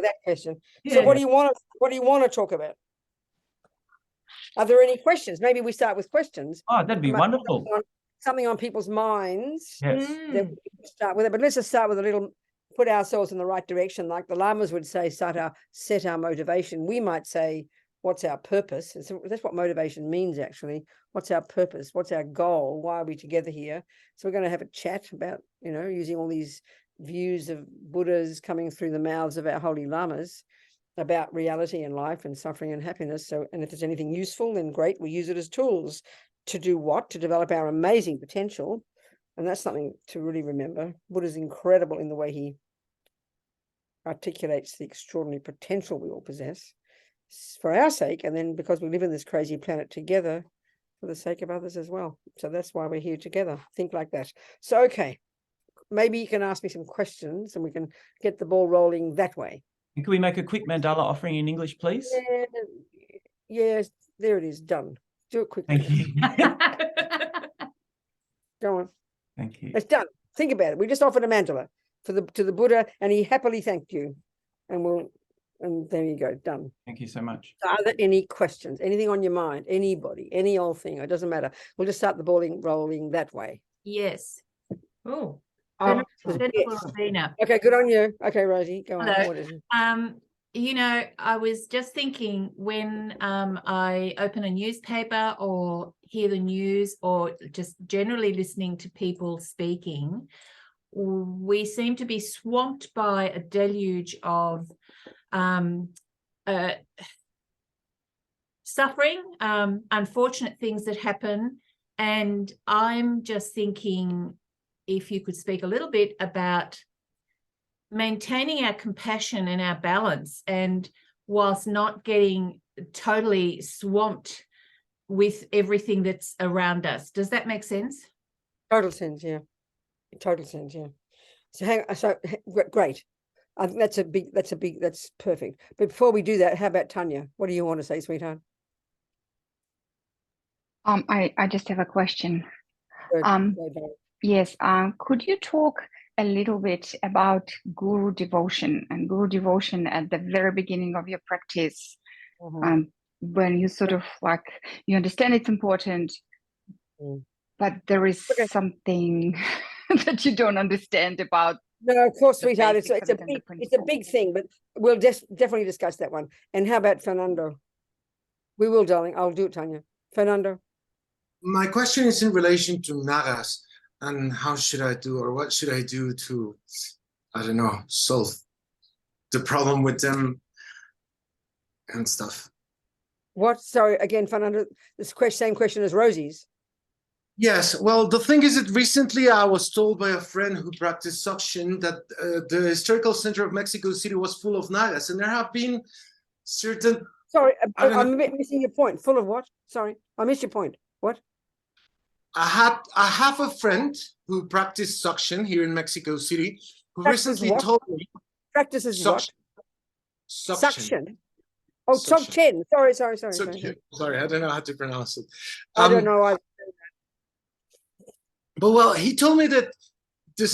that question. Yeah. So what do you want to talk about? Are there any questions? Maybe we start with questions. Oh, that'd be wonderful. Something on people's minds. Yes. That we can start with it. But let's just start with a little, put ourselves in the right direction. Like the lamas would say, set our motivation. We might say, what's our purpose? So that's what motivation means, actually. What's our purpose? What's our goal? Why are we together here? So we're going to have a chat about, using all these views of Buddhas coming through the mouths of our holy lamas about reality and life and suffering and happiness. So, and if there's anything useful, then great, we use it as tools to do what? To develop our amazing potential. And that's something to really remember. Buddha's incredible in the way he articulates the extraordinary potential we all possess for our sake, and then because we live in this crazy planet together for the sake of others as well. So that's why we're here together. Think like that. So, okay, maybe you can ask me some questions and we can get the ball rolling that way. And can we make a quick mandala offering in English, please? Yes, there it is, done. Do it quickly. Thank you. Go on. Thank you. It's done. Think about it. We just offered a mandala to the Buddha, and he happily thanked you. And there you go, done. Thank you so much. Are there any questions? Anything on your mind? Anybody? Any old thing? It doesn't matter. We'll just start the ball rolling that way. Yes. Oh. Yes. Okay, good on you. Okay, Rosie, go on. Hello. What is it? I was just thinking when I open a newspaper or hear the news or just generally listening to people speaking, we seem to be swamped by a deluge of suffering, unfortunate things that happen. And I'm just thinking if you could speak a little bit about maintaining our compassion and our balance, and whilst not getting totally swamped with everything that's around us. Does that make sense? Total sense, yeah. Total sense, yeah. So great. I think that's perfect. But before we do that, how about Tanya? What do you want to say, sweetheart? I just have a question. Good. Yes. Could you talk a little bit about guru devotion and guru devotion at the very beginning of your practice? When you sort of like, you understand it's important, but there is something that you don't understand about. No, of course, sweetheart. It's a big thing, but we'll definitely discuss that one. And how about Fernando? We will, darling. I'll do it, Tanya. Fernando. My question is in relation to Nagas, and how should I do, or what should I do to, I don't know, solve the problem with them and stuff. What? Sorry, again, Fernando. This same question as Rosie's. Yes, well, the thing is that recently I was told by a friend who practiced suction that the historical center of Mexico City was full of Nagas, and there have been certain... Sorry, I'm a bit missing your point. Full of what? Sorry, I missed your point. What? I have a friend who practiced suction here in Mexico City, who recently told me... Practices suction. What? Suction. Oh, Dzogchen. Sorry. I don't know how to pronounce it. I don't know. But well, he told me that the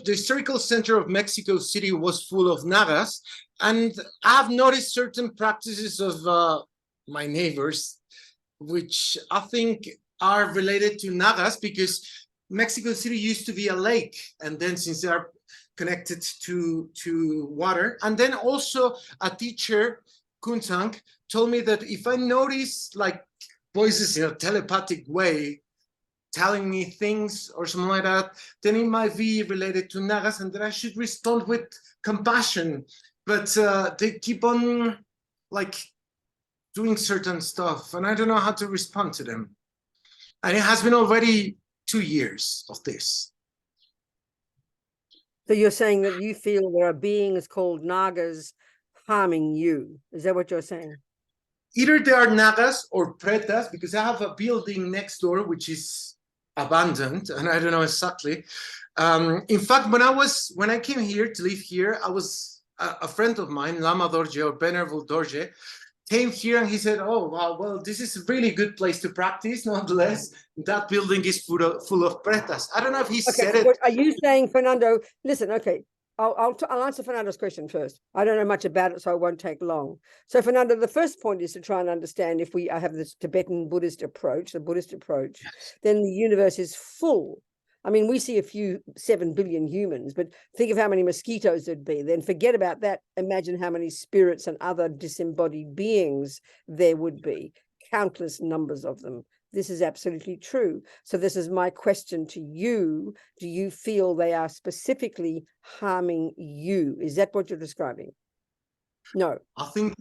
historical center of Mexico City was full of Nagas, and I've noticed certain practices of my neighbors, which I think are related to Nagas, because Mexico City used to be a lake, and then since they are connected to water, and then also a teacher, Kuntang, told me that if I notice like voices in a telepathic way telling me things or something like that, then it might be related to Nagas, and that I should respond with compassion. But they keep on like doing certain stuff, and I don't know how to respond to them. And it has been already 2 years of this. So you're saying that you feel there are beings called Nagas harming you. Is that what you're saying? Either they are Nagas or Pretas, because I have a building next door which is abandoned, and I don't know exactly. In fact, when I came here to live here, I was a friend of mine, Lama Dorje or Venerable Dorje, came here and he said, "Oh wow, well, this is a really good place to practice. Nonetheless, that building is full of Pretas." I don't know if he said it. Are you saying, Fernando? Listen, okay, I'll answer Fernando's question first. I don't know much about it, so it won't take long. So Fernando, the first point is to try and understand, if we have this Tibetan Buddhist approach, the Buddhist approach, then the universe is full. I mean, we see a few 7 billion humans, but think of how many mosquitoes there'd be. Then forget about that. Imagine how many spirits and other disembodied beings there would be. Countless numbers of them. This is absolutely true. So this is my question to you. Do you feel they are specifically harming you? Is that what you're describing? No. I think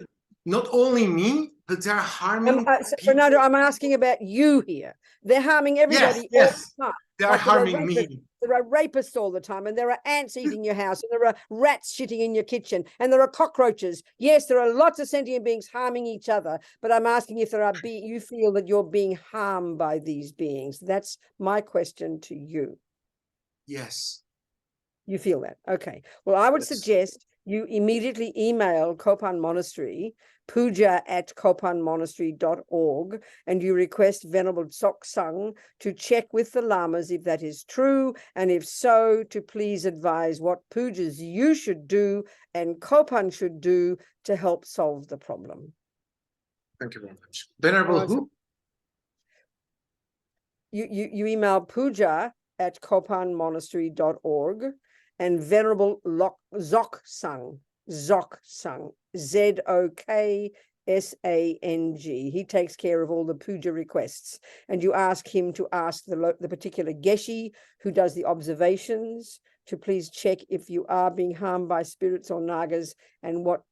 not only me, but they're harming Fernando, I'm asking about you here. They're harming everybody all the time. They are harming me. There are rapists all the time, and there are ants eating your house, and there are rats shitting in your kitchen, and there are cockroaches. Yes, there are lots of sentient beings harming each other, but I'm asking if there are you feel that you're being harmed by these beings. That's my question to you. Yes. You feel that? Okay. Well, I would Yes. suggest you immediately email Kopan Monastery, puja@kopanmonastery.org, and you request Venerable Tsoksang to check with the lamas if that is true, and if so, to please advise what pujas you should do and Kopan should do to help solve the problem. Thank you very much. Venerable who? You email puja@kopanmonastery.org, and Venerable Tsoksang, Zoksang, Zoksang. He takes care of all the puja requests, and you ask him to ask the particular Geshe who does the observations to please check if you are being harmed by spirits or Nagas, and what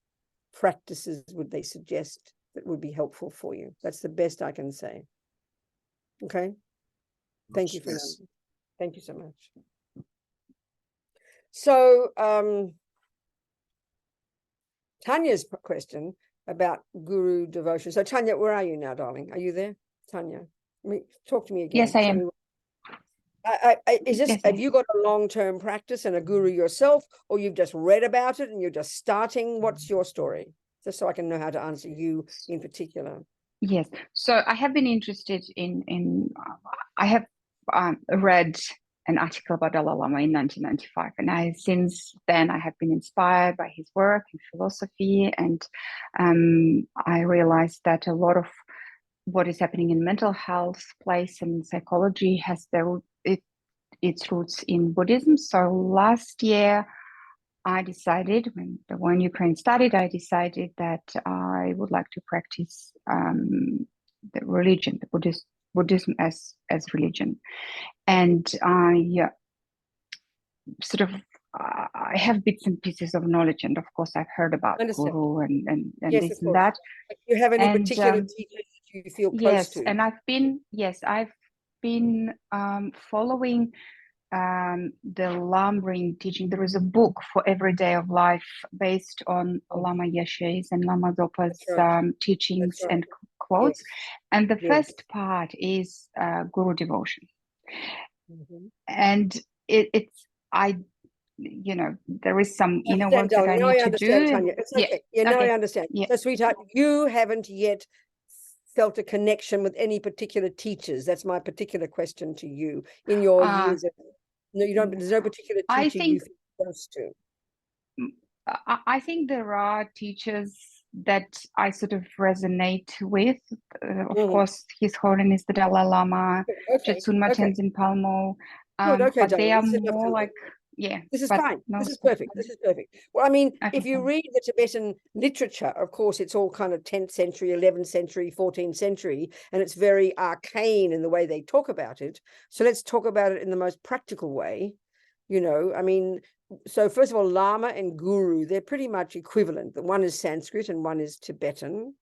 practices would they suggest that would be helpful for you. That's the best I can say. Okay. Thank you for that. Thank you so much. So Tanya's question about guru devotion. So Tanya, where are you now, darling? Are you there, Tanya? Talk to me again. Yes, I am. Is this, have you got a long-term practice and a guru yourself, or you've just read about it and you're just starting? What's your story? Just so I can know how to answer you in particular. Yes. So I have been interested in I have read an article about Dalai Lama in 1995, and since then I have been inspired by his work and philosophy, and I realized that a lot of what is happening in mental health, place, and psychology has its roots in Buddhism. So last year I decided, when Ukraine started, I decided that I would like to practice the religion, the Buddhism as religion. And I I have bits and pieces of knowledge, and of course I've heard about Guru and yes, this and that. Do you have any particular teachers you feel close to? And I've been following the Lamrim teaching. There is a book for every day of life based on Lama Yeshe's and Lama Zopa's teachings and quotes. Yes. And the first part is Guru devotion. And there is some inner work that I need to do. Tanya. It's okay. I understand. Yeah. So, sweetheart, you haven't yet felt a connection with any particular teachers. That's my particular question to you. In your years, no, you don't. There's no particular teacher you feel close to. I think there are teachers that I sort of resonate with. Of course, His Holiness the Dalai Lama, Jetsunma Tenzin Palmo. But they are more like. Yeah, this is fine. This is perfect. This is perfect. Well, I mean, if you read the Tibetan literature, of course, it's all kind of 10th century, 11th century, 14th century, and it's very arcane in the way they talk about it. So let's talk about it in the most practical way. I mean, so first of all, Lama and Guru, they're pretty much equivalent. One is Sanskrit and one is Tibetan.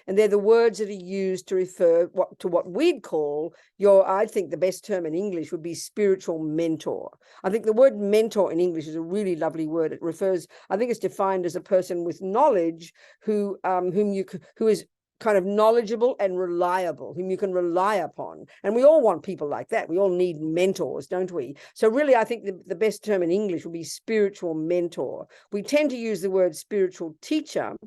And they're the words that are used to refer to what we'd call I think the best term in English would be spiritual mentor. I think the word mentor in English is a really lovely word. It refers, I think it's defined as a person with knowledge who is kind of knowledgeable and reliable, whom you can rely upon. And we all want people like that. We all need mentors, don't we? So really, I think the best term in English would be spiritual mentor. We tend to use the word spiritual teacher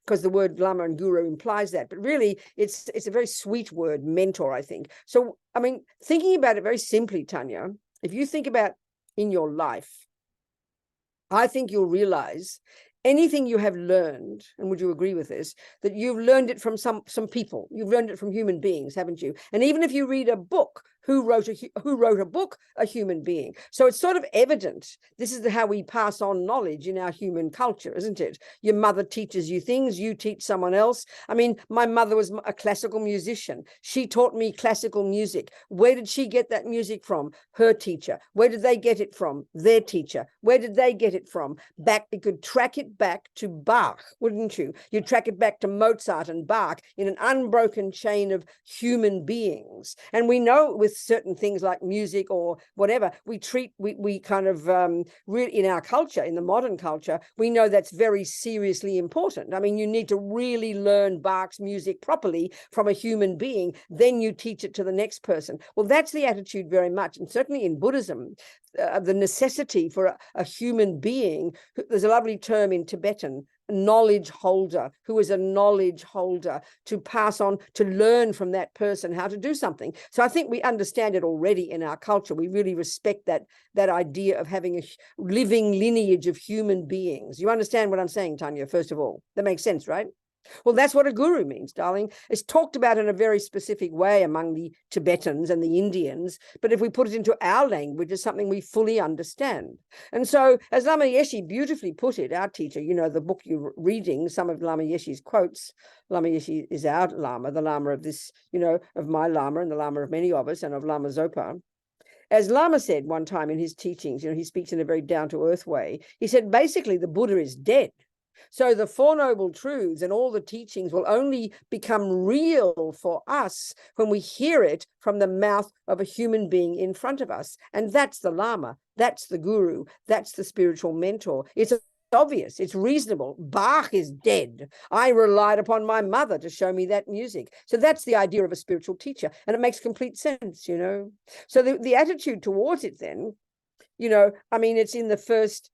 because the word Lama and Guru implies that. But really, it's a very sweet word, mentor, I think. So, I mean, thinking about it very simply, Tanya, if you think about in your life, I think you'll realize anything you have learned, and would you agree with this, that you've learned it from some people, you've learned it from human beings, haven't you? And even if you read a book, who wrote a book? A human being. So it's sort of evident. This is how we pass on knowledge in our human culture, isn't it? Your mother teaches you things, you teach someone else. I mean, my mother was a classical musician. She taught me classical music. Where did she get that music from? Her teacher. Where did they get it from? Their teacher. Where did they get it from? Back, you could track it back to Bach, wouldn't you? You'd track it back to Mozart and Bach in an unbroken chain of human beings. And we know with certain things like music or whatever, we kind of really, in our culture, in the modern culture, we know that's very seriously important. I mean, you need to really learn Bach's music properly from a human being, then you teach it to the next person. Well, that's the attitude very much, and certainly in Buddhism, the necessity for a human being. There's a lovely term in Tibetan, knowledge holder, who is a knowledge holder, to pass on, to learn from that person how to do something. So I think we understand it already in our culture. We really respect that idea of having a living lineage of human beings. You understand what I'm saying, Tanya, first of all? That makes sense, right? Well, that's what a guru means, darling. It's talked about in a very specific way among the Tibetans and the Indians, but if we put it into our language, it's something we fully understand. And so, as Lama Yeshe beautifully put it, our teacher, you know, the book you're reading, some of Lama Yeshe's quotes. Lama Yeshe is our Lama, the Lama of this, you know, of my Lama and the Lama of many of us and of Lama Zopa. As Lama said one time in his teachings, you know, he speaks in a very down-to-earth way. He said, basically, the Buddha is dead. So the Four Noble Truths and all the teachings will only become real for us when we hear it from the mouth of a human being in front of us. And that's the Lama, that's the Guru, that's the spiritual mentor. It's obvious, it's reasonable. Bach is dead. I relied upon my mother to show me that music. So that's the idea of a spiritual teacher. And it makes complete sense, you know. So the attitude towards it then, you know, I mean, it's in the first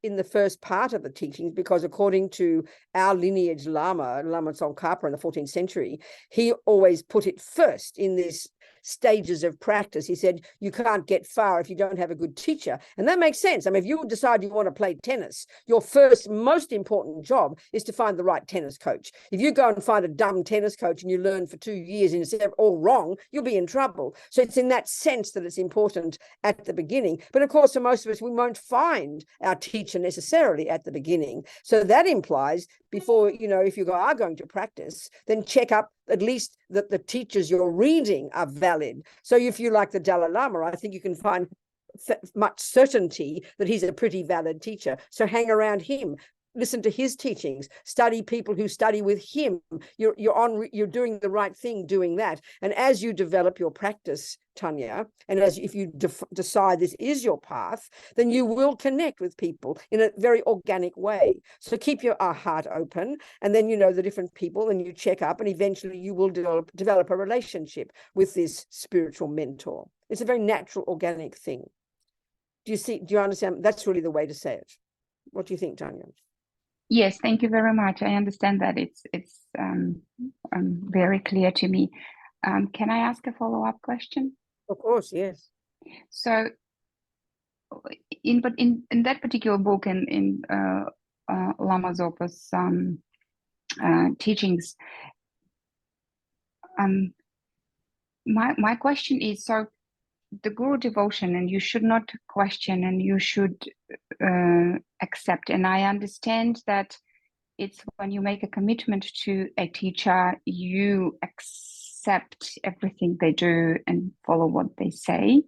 part of the teachings, because according to our lineage Lama Tsongkhapa in the 14th century, he always put it first in this stages of practice. He said, you can't get far if you don't have a good teacher. And that makes sense. I mean, if you decide you want to play tennis, your first most important job is to find the right tennis coach. If you go and find a dumb tennis coach and you learn for 2 years and it's all wrong, you'll be in trouble. So it's in that sense that it's important at the beginning. But of course, for most of us, we won't find our teacher necessarily at the beginning. So that implies before, you know, if you are going to practice, then check up at least that the teachers you're reading are valid. So if you like the Dalai Lama, I think you can find much certainty that he's a pretty valid teacher. So hang around him, listen to his teachings, study people who study with him. You're doing the right thing doing that. And as you develop your practice, Tanya, and if you decide this is your path, then you will connect with people in a very organic way. So keep your heart open, and then you know the different people, and you check up, and eventually you will develop a relationship with this spiritual mentor. It's a very natural, organic thing. Do you understand? That's really the way to say it. What do you think, Tanya? Yes, thank you very much. I understand that. It's very clear to me. Can I ask a follow-up question? Of course, yes. So, in that particular book, in Lama Zopa's teachings, my question is: so the Guru devotion, and you should not question, and you should accept. And I understand that it's when you make a commitment to a teacher, you accept everything they do and follow what they say.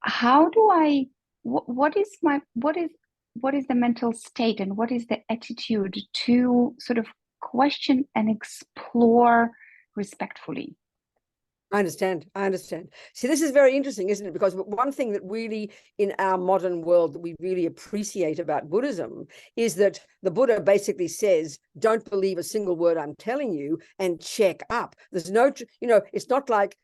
How do I? What is the mental state, and what is the attitude to sort of question and explore respectfully? I understand. See, this is very interesting, isn't it? Because one thing that really in our modern world that we really appreciate about Buddhism is that the Buddha basically says, don't believe a single word I'm telling you and check up. There's no, you know, it's not like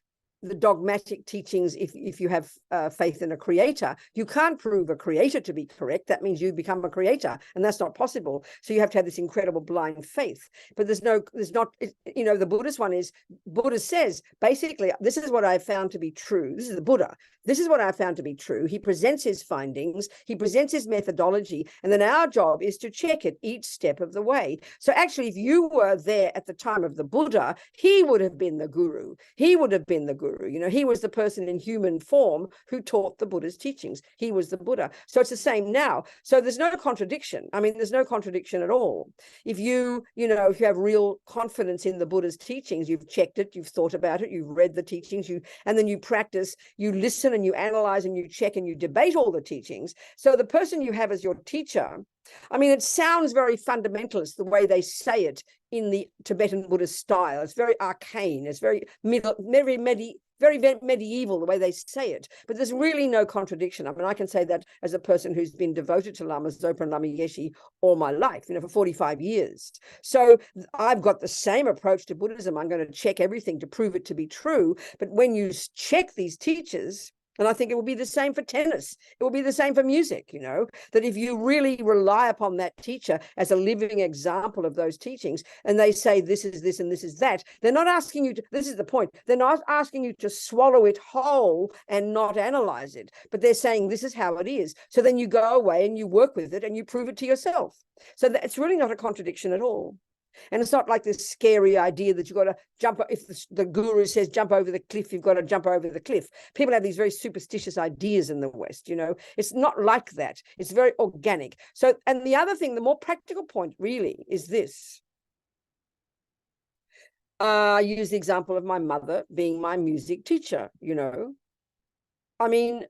the dogmatic teachings, if you have faith in a creator. You can't prove a creator to be correct. That means you become a creator, and that's not possible. So you have to have this incredible blind faith. But there's not, you know, the Buddhist one is, Buddha says, basically, this is what I found to be true. This is the Buddha. This is what I found to be true. He presents his findings, he presents his methodology, and then our job is to check it each step of the way. So actually, if you were there at the time of the Buddha, he would have been the guru. He would have been the guru. You know, he was the person in human form who taught the Buddha's teachings. He was the Buddha. So it's the same now. So there's no contradiction. I mean, there's no contradiction at all. If you know, if you have real confidence in the Buddha's teachings, you've checked it, you've thought about it, you've read the teachings, and then you practice, you listen and you analyze and you check and you debate all the teachings. So the person you have as your teacher, I mean, it sounds very fundamentalist the way they say it in the Tibetan Buddhist style. It's very arcane. It's very medieval the way they say it. But there's really no contradiction. I mean, I can say that as a person who's been devoted to Lama Zopa and Lama Yeshe all my life, you know, for 45 years. So I've got the same approach to Buddhism. I'm going to check everything to prove it to be true. But when you check these teachers, and I think it will be the same for tennis. It will be the same for music, you know, that if you really rely upon that teacher as a living example of those teachings, and they say this is this and this is that, they're not asking you to, this is the point, they're not asking you to swallow it whole and not analyze it, but they're saying this is how it is. So then you go away and you work with it and you prove it to yourself. So it's really not a contradiction at all. And it's not like this scary idea that you've got to jump. If the guru says jump over the cliff, you've got to jump over the cliff. People have these very superstitious ideas in the West, you know. It's not like that. It's very organic. So, and the other thing, the more practical point really is this. I use the example of my mother being my music teacher, you know. I mean,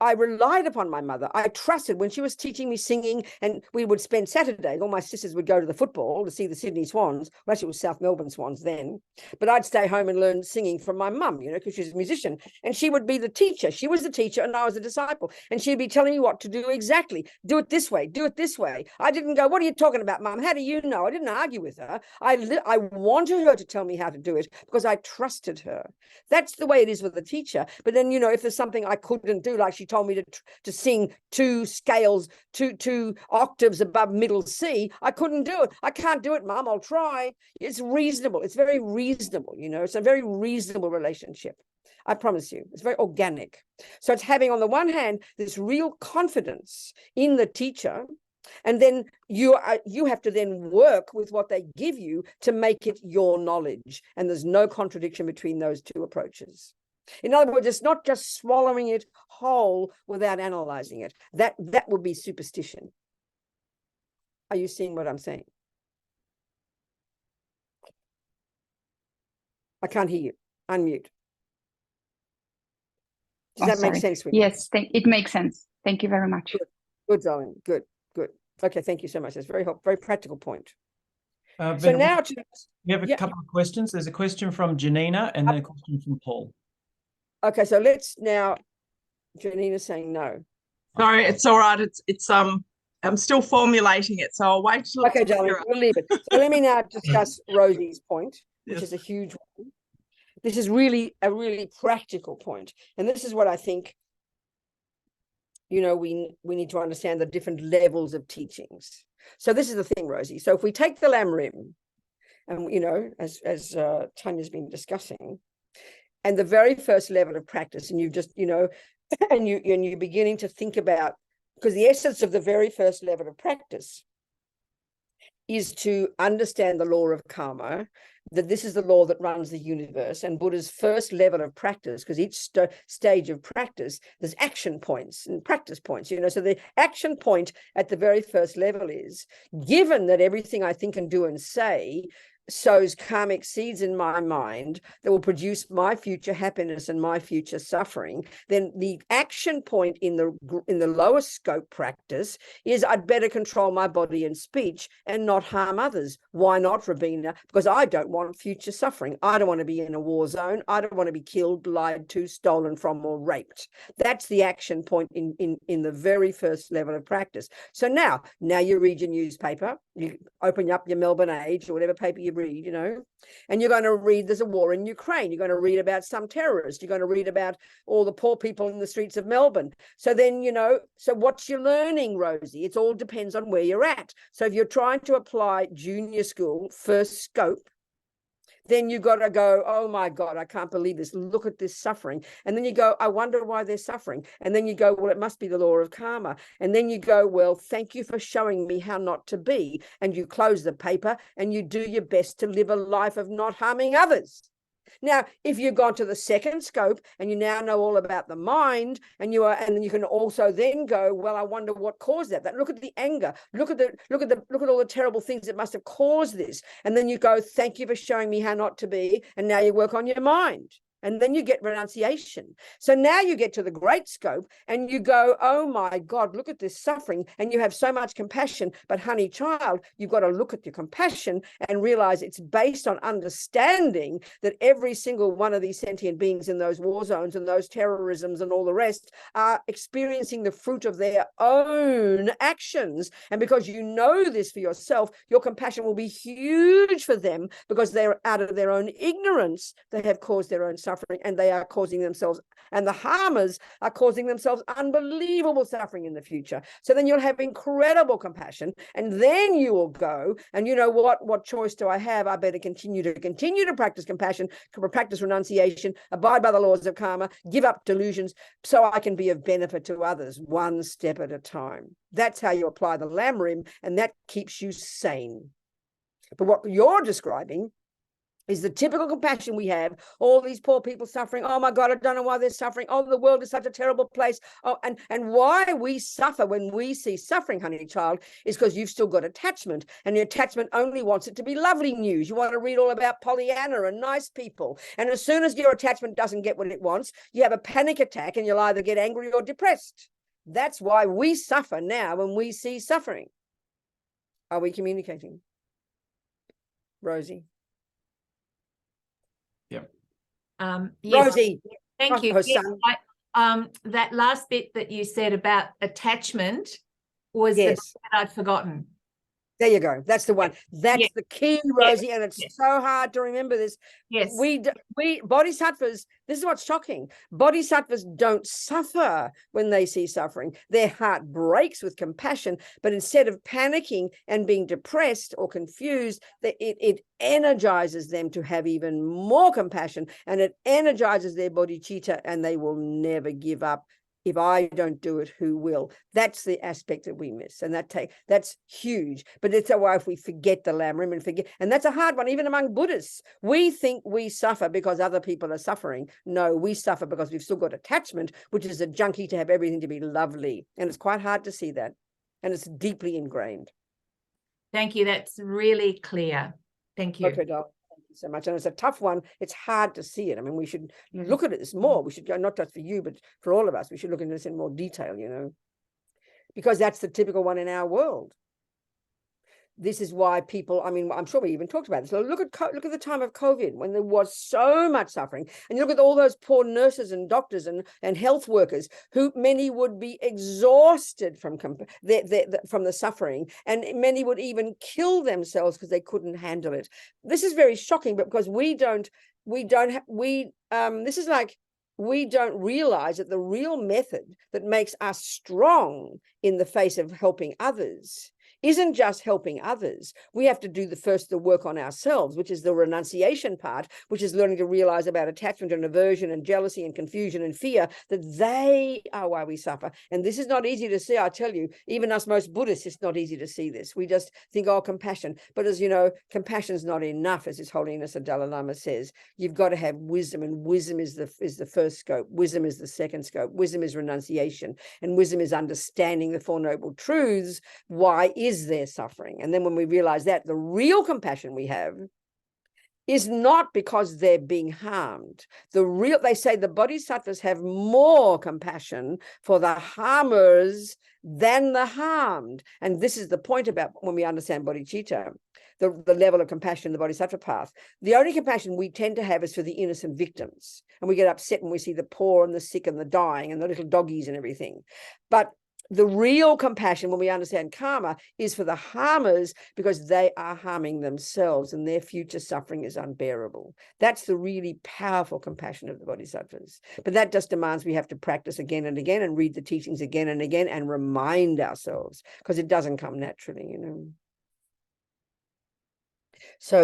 I relied upon my mother. I trusted when she was teaching me singing, and we would spend Saturdays, all my sisters would go to the football to see the Sydney Swans. Well, actually, it was South Melbourne Swans then. But I'd stay home and learn singing from my mum, you know, because she's a musician. And she would be the teacher. She was the teacher and I was a disciple. And she'd be telling me what to do exactly. Do it this way. Do it this way. I didn't go, what are you talking about, Mum? How do you know? I didn't argue with her. I wanted her to tell me how to do it because I trusted her. That's the way it is with the teacher. But then, you know, if there's something I couldn't do, like she told me to sing two scales, two octaves above middle C, I couldn't do it. I can't do it, Mum. I'll try. It's reasonable. It's very reasonable, you know. It's a very reasonable relationship. I promise you. It's very organic. So it's having, on the one hand, this real confidence in the teacher, and then you have to then work with what they give you to make it your knowledge. And there's no contradiction between those two approaches. In other words, it's not just swallowing it whole without analyzing it. That would be superstition. Are you seeing what I'm saying? I can't hear you. Unmute. Does that make sense? Yes, it makes sense. Thank you very much. Good, darling. Good. Okay, thank you so much. That's very helpful, very practical point. So now we have a couple of questions. There's a question from Janina and then a question from Paul. Okay, so let's now. Janina's saying no. Sorry, it's all right. It's I'm still formulating it, so I'll wait till. Okay, darling, we'll leave it. So let me now discuss Rosie's point, which Yes. is a huge one. This is really a really practical point, and this is what I think. You know, we need to understand the different levels of teachings. So this is the thing, Rosie. So if we take the Lam Rim, and you know, as Tanya's been discussing. And the very first level of practice, and you've just, you know, and you're beginning to think about, because the essence of the very first level of practice is to understand the law of karma, that this is the law that runs the universe. And Buddha's first level of practice, because each stage of practice, there's action points and practice points, you know. So the action point at the very first level is, given that everything I think and do and say sows karmic seeds in my mind that will produce my future happiness and my future suffering, then the action point in the lower scope practice is I'd better control my body and speech and not harm others. Why not, Robina? Because I don't want future suffering. I don't want to be in a war zone. I don't want to be killed, lied to, stolen from, or raped. That's the action point in the very first level of practice. So now you read your newspaper, you open up your Melbourne Age or whatever paper you read, you know, and you're going to read there's a war in Ukraine. You're going to read about some terrorist. You're going to read about all the poor people in the streets of Melbourne. So then, you know, so what's your learning, Rosie? It all depends on where you're at. So if you're trying to apply junior school, first scope, then you got to go, oh my God, I can't believe this. Look at this suffering. And then you go, I wonder why they're suffering. And then you go, well, it must be the law of karma. And then you go, well, thank you for showing me how not to be. And you close the paper and you do your best to live a life of not harming others. Now, if you've gone to the second scope and you now know all about the mind, and you can also then go, well, I wonder what caused that. Look at the anger. Look at all the terrible things that must have caused this. And then you go, thank you for showing me how not to be. And now you work on your mind. And then you get renunciation. So now you get to the great scope and you go, oh my God, look at this suffering. And you have so much compassion. But honey child, you've got to look at your compassion and realize it's based on understanding that every single one of these sentient beings in those war zones and those terrorisms and all the rest are experiencing the fruit of their own actions. And because you know this for yourself, your compassion will be huge for them, because they're out of their own ignorance. They have caused their own suffering, and they are causing themselves, and the harmers are causing themselves unbelievable suffering in the future. So then you'll have incredible compassion, and then you will go, and you know what choice do I have? I better continue to practice compassion, practice renunciation, abide by the laws of karma, give up delusions, so I can be of benefit to others, one step at a time. That's how you apply the lamb rim, and that keeps you sane. But what you're describing is the typical compassion we have. All these poor people suffering. Oh my God, I don't know why they're suffering. Oh, the world is such a terrible place. Oh, and why we suffer when we see suffering, honey child, is because you've still got attachment, and your attachment only wants it to be lovely news. You want to read all about Pollyanna and nice people. And as soon as your attachment doesn't get what it wants, you have a panic attack, and you'll either get angry or depressed. That's why we suffer now when we see suffering. Are we communicating? Rosie? Yes, Rosie, thank you. her Yes, son. that last bit that you said about attachment was the bit that I'd forgotten. There you go. That's the one. That's the key, Rosie, and it's so hard to remember this. Yes. We bodhisattvas, this is what's shocking. Bodhisattvas don't suffer when they see suffering. Their heart breaks with compassion, but instead of panicking and being depressed or confused, it energizes them to have even more compassion, and it energizes their bodhicitta, and they will never give up. If I don't do it, who will? That's the aspect that we miss, and that's huge. But it's why if we forget the lamb rim and that's a hard one, even among Buddhists. We think we suffer because other people are suffering. No, we suffer because we've still got attachment, which is a junkie to have everything to be lovely, and it's quite hard to see that, and it's deeply ingrained. Thank you. That's really clear. Thank you. Okay, doll. So much, and it's a tough one. It's hard to see it. I mean, we should look at this more. We should go, not just for you, but for all of us. We should look into this in more detail, you know, because that's the typical one in our world. This is why people, I mean, I'm sure we even talked about this. So look at the time of COVID, when there was so much suffering, and you look at all those poor nurses and doctors and health workers, who many would be exhausted from the suffering, and many would even kill themselves because they couldn't handle it. This is very shocking, but because we don't realize that the real method that makes us strong in the face of helping others isn't just helping others. We have to do the work on ourselves, which is the renunciation part, which is learning to realize about attachment and aversion and jealousy and confusion and fear, that they are why we suffer. And this is not easy to see, I tell you. Even us most Buddhists, it's not easy to see this. We just think, oh, compassion. But as you know, compassion's not enough, as His Holiness the Dalai Lama says. You've got to have wisdom, and wisdom is the first scope. Wisdom is the second scope. Wisdom is renunciation, and wisdom is understanding the Four Noble Truths. Why is their suffering? And then when we realize that, the real compassion we have is not because they're being harmed. They say the bodhisattvas have more compassion for the harmers than the harmed. And this is the point about when we understand bodhicitta, the level of compassion in the bodhisattva path. The only compassion we tend to have is for the innocent victims. And we get upset when we see the poor and the sick and the dying and the little doggies and everything. But The real compassion, when we understand karma, is for the harmers, because they are harming themselves and their future suffering is unbearable. That's the really powerful compassion of the Bodhisattvas. But that just demands we have to practice again and again and read the teachings again and again and remind ourselves, because it doesn't come naturally, you know. So,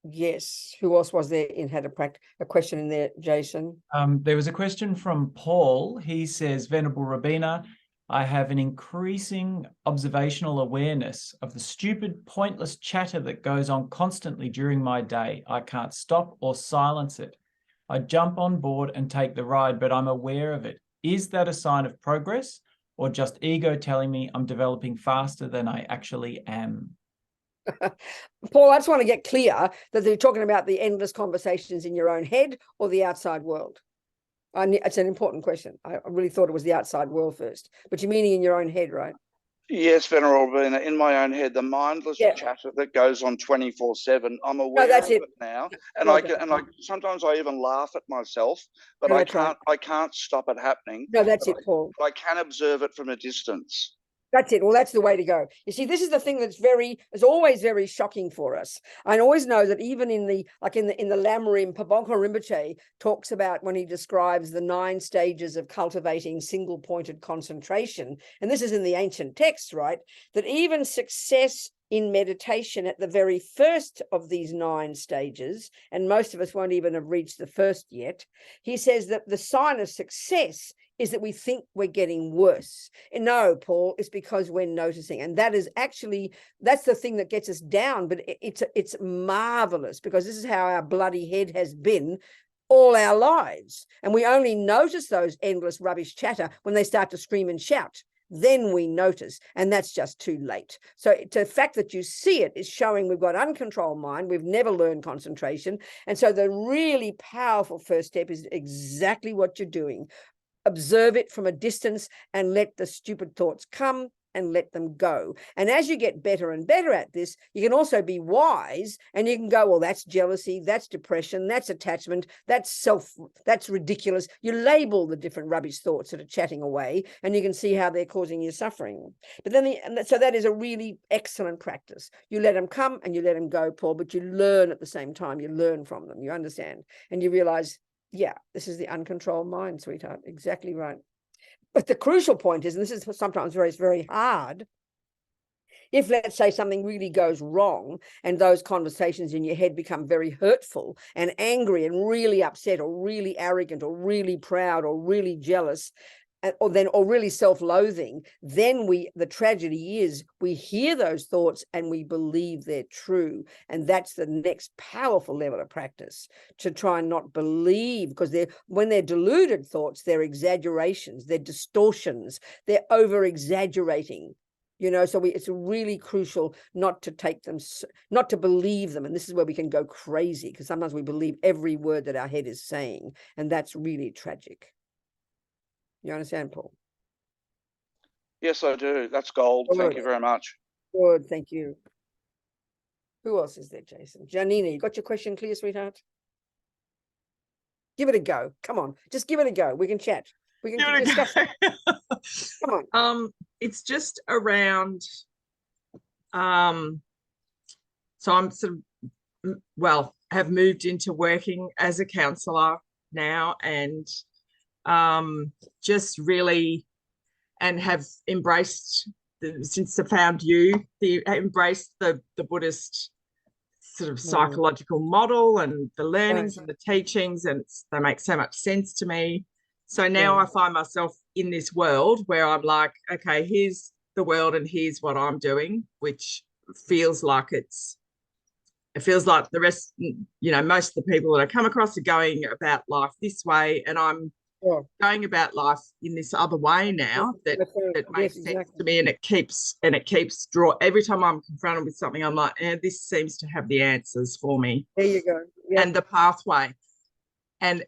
yes, who else was there in had a question in there, Jason? There was a question from Paul. He says, Venerable Robina, I have an increasing observational awareness of the stupid, pointless chatter that goes on constantly during my day. I can't stop or silence it. I jump on board and take the ride, but I'm aware of it. Is that a sign of progress, or just ego telling me I'm developing faster than I actually am? Paul, I just want to get clear that they're talking about the endless conversations in your own head or the outside world. It's an important question. I really thought it was the outside world first, but you're meaning in your own head, right? Yes, Venerable Robina, in my own head, the mindless Yeah. chatter that goes on 24/7. I'm aware that's of it. it now, and Well I can, and I sometimes I even laugh at myself, but No, I that's right. can't. I can't stop it happening. No, that's but it, Paul. I can observe it from a distance. That's it. Well, that's the way to go. You see, this is the thing that's always very shocking for us. I always know that even in the Lamrim, Pabonka Rinpoche talks about when he describes the 9 stages of cultivating single-pointed concentration, and this is in the ancient texts, right? That even success in meditation at the very first of these 9 stages, and most of us won't even have reached the first yet, he says that the sign of success is that we think we're getting worse. And no, Paul, it's because we're noticing. And that is actually, that's the thing that gets us down. But it's marvelous, because this is how our bloody head has been all our lives. And we only notice those endless rubbish chatter when they start to scream and shout. Then we notice, and that's just too late. So the fact that you see it is showing we've got uncontrolled mind. We've never learned concentration. And so the really powerful first step is exactly what you're doing. Observe it from a distance and let the stupid thoughts come and let them go. And as you get better and better at this, you can also be wise, and you can go, well, that's jealousy, that's depression, that's attachment, that's ridiculous. You label the different rubbish thoughts that are chatting away, and you can see how they're causing you suffering. But then, so that is a really excellent practice. You let them come and you let them go, Paul, but you learn at the same time. You learn from them, you understand, and you realize, yeah, this is the uncontrolled mind, sweetheart. Exactly right. But the crucial point is, and this is sometimes very, very hard, if, let's say, something really goes wrong and those conversations in your head become very hurtful and angry and really upset or really arrogant or really proud or really jealous, or really self-loathing, then the tragedy is we hear those thoughts and we believe they're true. And that's the next powerful level of practice, to try and not believe, because when they're deluded thoughts, they're exaggerations, they're distortions, they're over-exaggerating. You know, so it's really crucial not to take them, not to believe them. And this is where we can go crazy, because sometimes we believe every word that our head is saying, and that's really tragic. You understand, Paul? Yes, I do. That's gold. Good. Thank you very much. Good, thank you. Who else is there, Jason? Janina, you got your question clear, sweetheart? Give it a go. Come on, just give it a go. We can chat. We can discuss. Come on. It's just around. So I'm sort of, have moved into working as a counsellor now, and just really, and have embraced since I found you, embraced the Buddhist sort of psychological model and the learnings and the teachings, and they make so much sense to me. So now I find myself in this world where I'm like, okay, here's the world and here's what I'm doing, which feels like it feels like the rest, you know, most of the people that I come across are going about life this way, and I'm going about life in this other way now that makes sense to me, and it keeps every time I'm confronted with something, I'm like, this seems to have the answers for me. There you go. Yep. And the pathway, and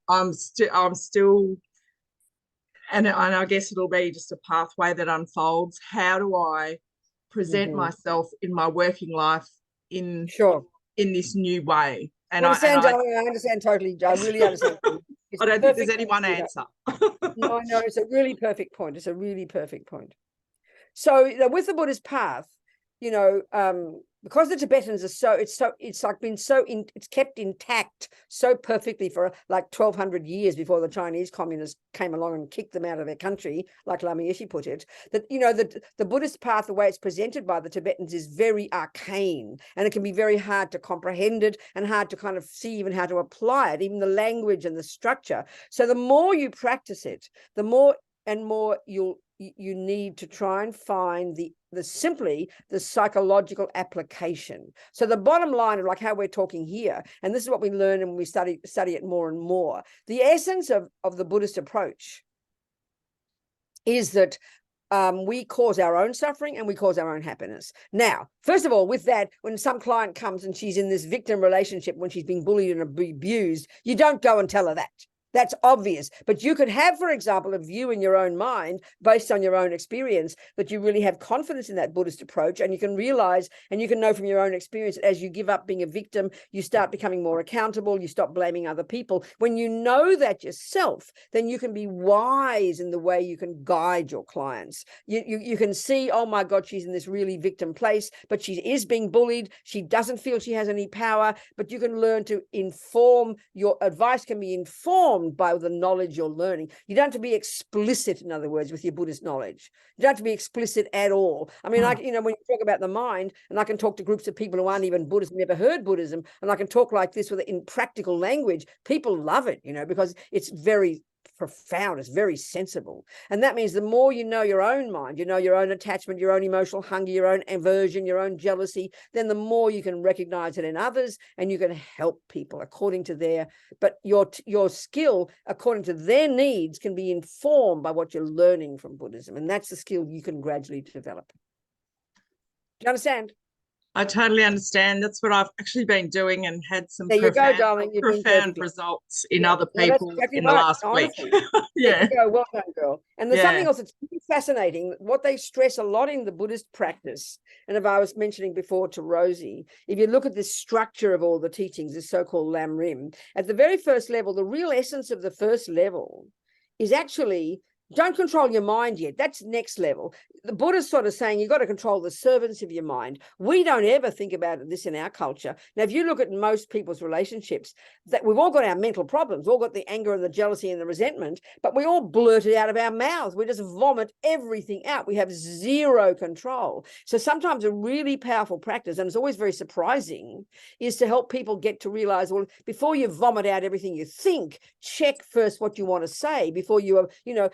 I'm still, and I guess it'll be just a pathway that unfolds. How do I present myself in my working life in this new way? And I understand totally. I really understand. I don't think there's any one answer. No, I know, it's a really perfect point. It's a really perfect point. So, you know, with the Buddhist path, you know, because the Tibetans are it's kept intact so perfectly for like 1200 years before the Chinese communists came along and kicked them out of their country, like Lama Yeshe put it, that, you know, the Buddhist path, the way it's presented by the Tibetans, is very arcane, and it can be very hard to comprehend it and hard to kind of see even how to apply it, even the language and the structure. So the more you practice it, the more and more you need to try and find the psychological application. So the bottom line of like how we're talking here, and this is what we learn and we study it more and more, the essence of the Buddhist approach is that we cause our own suffering and we cause our own happiness. Now, first of all, with that, when some client comes and she's in this victim relationship, when she's being bullied and abused, you don't go and tell her that. That's obvious. But you could have, for example, a view in your own mind based on your own experience that you really have confidence in that Buddhist approach, and you can realize and you can know from your own experience that as you give up being a victim, you start becoming more accountable, you stop blaming other people. When you know that yourself, then you can be wise in the way you can guide your clients. You can see, oh my God, she's in this really victim place, but she is being bullied. She doesn't feel she has any power, but you can learn to inform. Your advice can be informed by the knowledge you're learning. You don't have to be explicit, in other words, with your Buddhist knowledge. You don't have to be explicit at all. I mean, you know, when you talk about the mind, and I can talk to groups of people who aren't even Buddhists, never heard Buddhism, and I can talk like this in practical language, people love it, you know, because it's very profound, it's very sensible. And that means the more you know your own mind, you know your own attachment, your own emotional hunger, your own aversion, your own jealousy, then the more you can recognize it in others, and you can help people according to their, but your skill according to their needs can be informed by what you're learning from Buddhism, and that's the skill you can gradually develop. Do you understand? I totally understand. That's what I've actually been doing, and had some there you go, darling. profound results in other people exactly in the last honestly. week. Yeah. There you go. Well done, girl. And there's something else that's really fascinating. What they stress a lot in the Buddhist practice, and if I was mentioning before to Rosie, if you look at this structure of all the teachings, this so-called Lam Rim, at the very first level, the real essence of the first level is actually don't control your mind yet. That's next level. The Buddha's sort of saying you've got to control the servants of your mind. We don't ever think about this in our culture. Now, if you look at most people's relationships, that we've all got our mental problems, we've all got the anger and the jealousy and the resentment, but we all blurt it out of our mouths. We just vomit everything out. We have zero control. So sometimes a really powerful practice, and it's always very surprising, is to help people get to realize, well, before you vomit out everything you think, check first what you want to say before you, you know,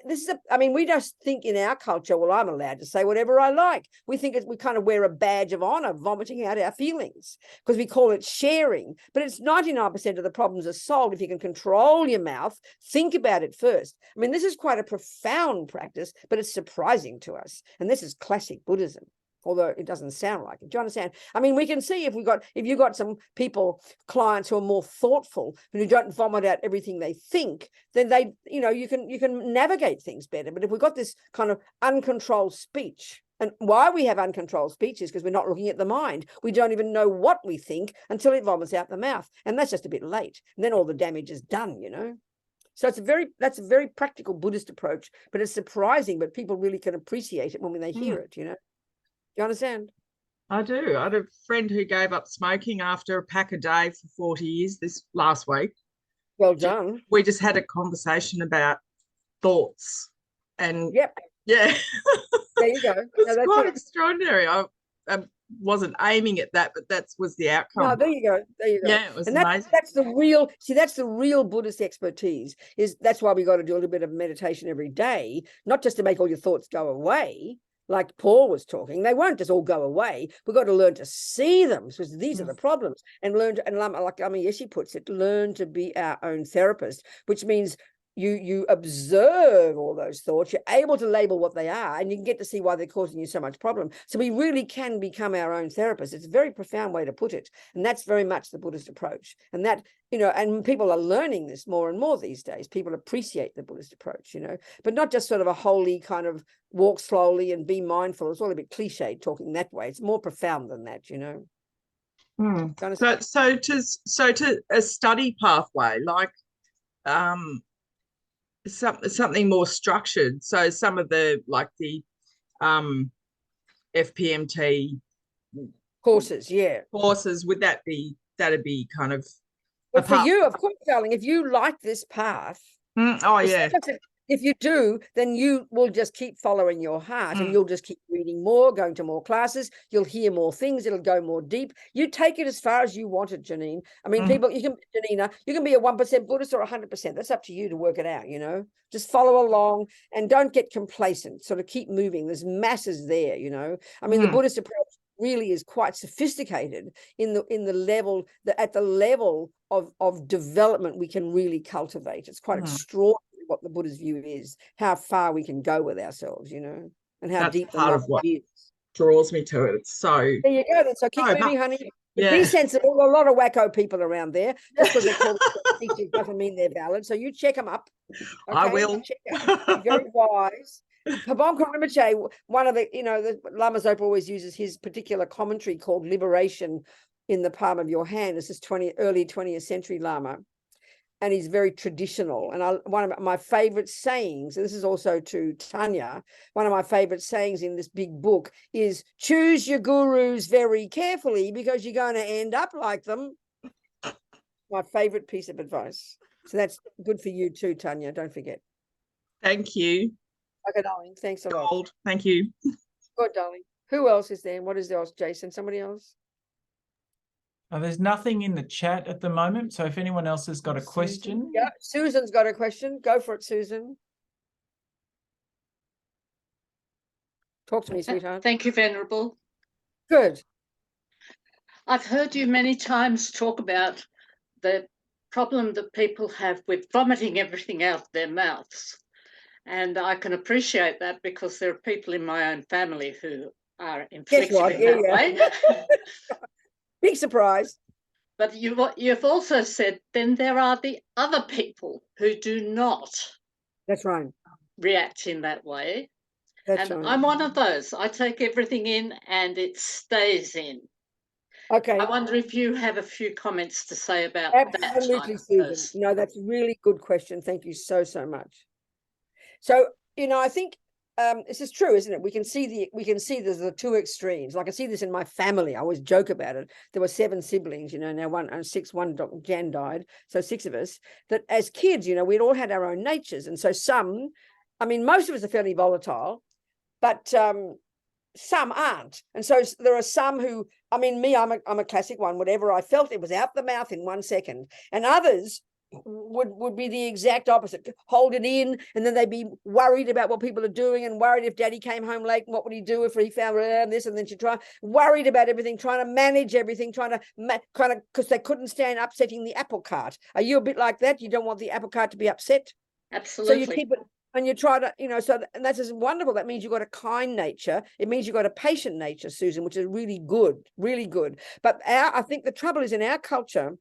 this is I mean, we just think in our culture, well, I'm allowed to say whatever I like. We think we kind of wear a badge of honor, vomiting out our feelings, because we call it sharing. But it's 99% of the problems are solved if you can control your mouth, think about it first. I mean, this is quite a profound practice, but it's surprising to us. And this is classic Buddhism, although it doesn't sound like it. Do you understand? I mean, we can see if you've got some clients who are more thoughtful, who don't vomit out everything they think, then they, you know, you can navigate things better. But if we've got this kind of uncontrolled speech, and why we have uncontrolled speech is because we're not looking at the mind. We don't even know what we think until it vomits out the mouth. And that's just a bit late. And then all the damage is done, you know. So that's a very practical Buddhist approach, but it's surprising, but people really can appreciate it when they hear it, you know. You understand? I do. I had a friend who gave up smoking after a pack a day for 40 years this last week. Well done. We just had a conversation about thoughts, and yeah. There you go. It's quite extraordinary. I wasn't aiming at that, but that was the outcome. No, there you go. Yeah, it was amazing. That's the real Buddhist expertise. That's why we got to do a little bit of meditation every day, not just to make all your thoughts go away. Like Paul was talking, they won't just all go away. We've got to learn to see them, because these are the problems, and learn to, and like Lama Yeshe puts it, learn to be our own therapist, which means you observe all those thoughts, you're able to label what they are, and you can get to see why they're causing you so much problem. So we really can become our own therapist. It's a very profound way to put it. And that's very much the Buddhist approach. And that, you know, and people are learning this more and more these days. People appreciate the Buddhist approach, you know, but not just sort of a holy kind of walk slowly and be mindful. It's all a bit cliched talking that way. It's more profound than that, you know. So to a study pathway, like, something more structured. So some of the FPMT Courses, yeah. courses, that'd be kind of But for apart. you, of course, darling, if you like this path, Oh yeah. if you do, then you will just keep following your heart and you'll just keep reading more, going to more classes. You'll hear more things. It'll go more deep. You take it as far as you want it, Janine. I mean, people, Janina, you can be a 1% Buddhist or 100%. That's up to you to work it out, Just follow along and don't get complacent. Sort of keep moving. There's masses there, I mean, the Buddhist approach really is quite sophisticated at the level of development we can really cultivate. It's quite extraordinary what the Buddha's view is, how far we can go with ourselves, and how That's deep the part of what is. draws me to it. It's so There you go. Then. So keep moving, honey. But be sensible. A lot of wacko people around there. Just because they're called teachers doesn't mean they're valid. So you check them up. Okay? I will. Check them. Be very wise. Pabonka Rinpoche, one of the Lama Zopa always uses his particular commentary called Liberation in the Palm of Your Hand. This is early 20th century Lama. And he's very traditional. And one of my favorite sayings, and this is also to Tanya, one of my favorite sayings in this big book is choose your gurus very carefully because you're going to end up like them. My favorite piece of advice. So that's good for you too, Tanya. Don't forget. Thank you. Okay, darling. Thanks a lot. Thank you. Good, darling. Who else is there? And what is else, Jason? Somebody else? There's nothing in the chat at the moment. So if anyone else has got a question. Yeah, Susan's got a question. Go for it, Susan. Talk to me, sweetheart. Thank you, Venerable. Good. I've heard you many times talk about the problem that people have with vomiting everything out their mouths. And I can appreciate that because there are people in my own family who are inflicted in that way. Big surprise. But you've also said then there are the other people who do not. That's right. React in that way. That's and right. I'm one of those. I take everything in and it stays in. Okay. I wonder if you have a few comments to say about Absolutely, that. Susan. No, that's a really good question. Thank you so much. So, I think this is true, isn't it? We can see there's the two extremes. Like I see this in my family. I always joke about it. There were 7 siblings, now one Jan died, so 6 of us. That as kids, we'd all had our own natures, and so most of us are fairly volatile, but some aren't. And so there are some who, I'm a classic one. Whatever I felt, it was out the mouth in 1 second, and others would be the exact opposite, hold it in, and then they'd be worried about what people are doing and worried if daddy came home late, what would he do if he found this, and then she'd worried about everything, trying to manage everything, because they couldn't stand upsetting the apple cart. Are you a bit like that? You don't want the apple cart to be upset? Absolutely. So you keep it and you try to, and that's just wonderful. That means you've got a kind nature. It means you've got a patient nature, Susan, which is really good, really good. But I think the trouble is in our culture,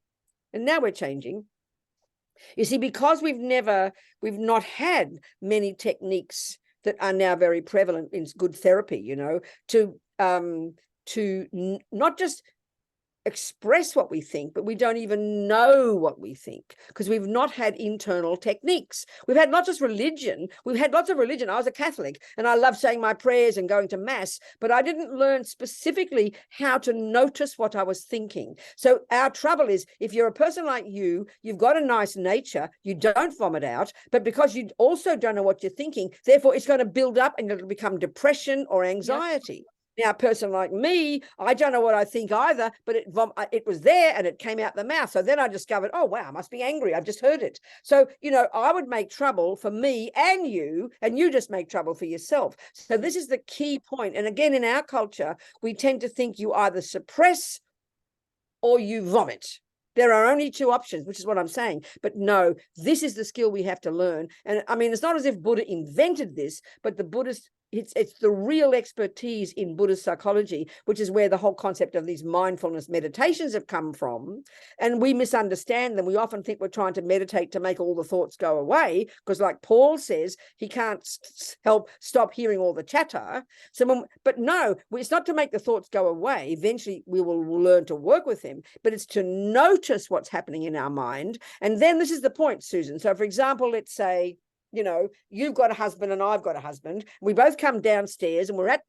and now we're changing. You see, because we've not had many techniques that are now very prevalent in good therapy, to not just express what we think, but we don't even know what we think because we've not had internal techniques. We've had not just religion, we've had lots of religion. I was a Catholic and I love saying my prayers and going to mass, but I didn't learn specifically how to notice what I was thinking. So our trouble is if you're a person like you've got a nice nature, you don't vomit out, but because you also don't know what you're thinking, therefore it's going to build up and it'll become depression or anxiety. Yep. Now, a person like me, I don't know what I think either, but it was there and it came out the mouth. So then I discovered, oh, wow, I must be angry. I've just heard it. So, I would make trouble for me and you just make trouble for yourself. So this is the key point. And again, in our culture, we tend to think you either suppress or you vomit. There are only 2 options, which is what I'm saying. But no, this is the skill we have to learn. And it's not as if Buddha invented this, but the Buddhist, it's the real expertise in Buddhist psychology, which is where the whole concept of these mindfulness meditations have come from. And we misunderstand them. We often think we're trying to meditate to make all the thoughts go away, because like Paul says, he can't help stop hearing all the chatter. But no, it's not to make the thoughts go away. Eventually, we will learn to work with them, but it's to notice what's happening in our mind. And then this is the point, Susan. So for example, let's say you know, you've got a husband and I've got a husband. We both come downstairs and we're at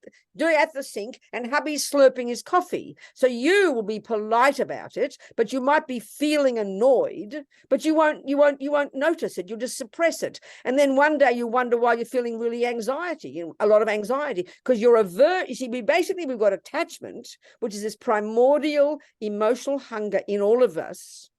the sink and hubby's slurping his coffee. So you will be polite about it, but you might be feeling annoyed, but you won't notice it. You'll just suppress it. And then one day you wonder why you're feeling really anxiety, a lot of anxiety, because you're you see, we've got attachment, which is this primordial emotional hunger in all of us,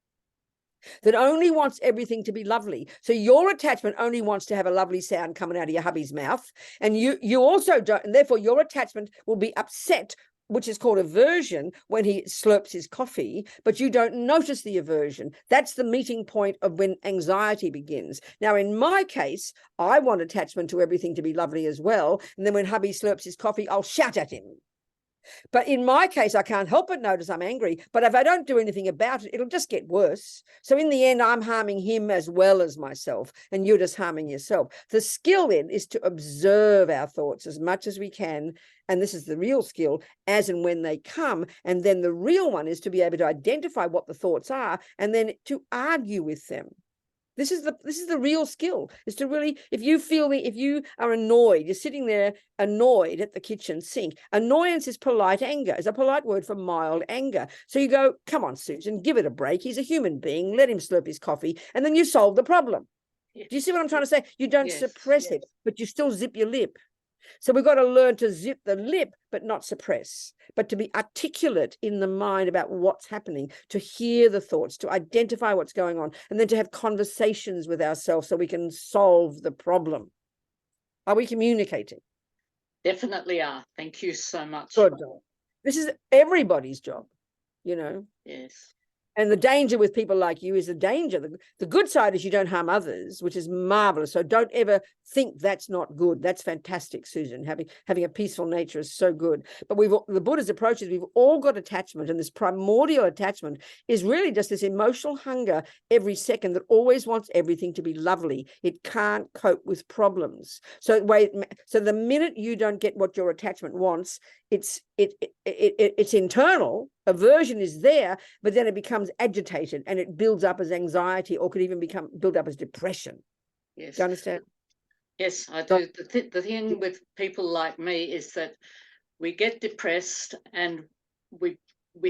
that only wants everything to be lovely. So your attachment only wants to have a lovely sound coming out of your hubby's mouth. And you also don't, and therefore your attachment will be upset, which is called aversion, when he slurps his coffee, but you don't notice the aversion. That's the meeting point of when anxiety begins. Now, in my case, I want attachment to everything to be lovely as well. And then when hubby slurps his coffee, I'll shout at him. But in my case, I can't help but notice I'm angry. But if I don't do anything about it, it'll just get worse. So in the end, I'm harming him as well as myself, and you're just harming yourself. The skill then is to observe our thoughts as much as we can. And this is the real skill, as and when they come. And then the real one is to be able to identify what the thoughts are and then to argue with them. This is the real skill, is to really, if you are annoyed, you're sitting there annoyed at the kitchen sink. Annoyance is polite anger, is a polite word for mild anger. So you go, come on, Susan, give it a break. He's a human being. Let him slurp his coffee. And then you solve the problem. Yes. Do you see what I'm trying to say? You don't suppress it, but you still zip your lip. So we've got to learn to zip the lip, but not suppress, but to be articulate in the mind about what's happening, to hear the thoughts, to identify what's going on, and then to have conversations with ourselves so we can solve the problem. Are we communicating? Definitely are. Thank you so much. Good. This is everybody's job, you know. Yes. And the danger with people like you is the danger. The good side is you don't harm others, which is marvelous. So don't ever think that's not good. That's fantastic, Susan. Having a peaceful nature is so good. But the Buddha's approach is we've all got attachment, and this primordial attachment is really just this emotional hunger every second that always wants everything to be lovely. It can't cope with problems. So the minute you don't get what your attachment wants, it's internal. Aversion is there, but then it becomes agitated and it builds up as anxiety, or could even build up as depression. Yes. Do you understand? Yes, I do. The thing with people like me is that we get depressed and we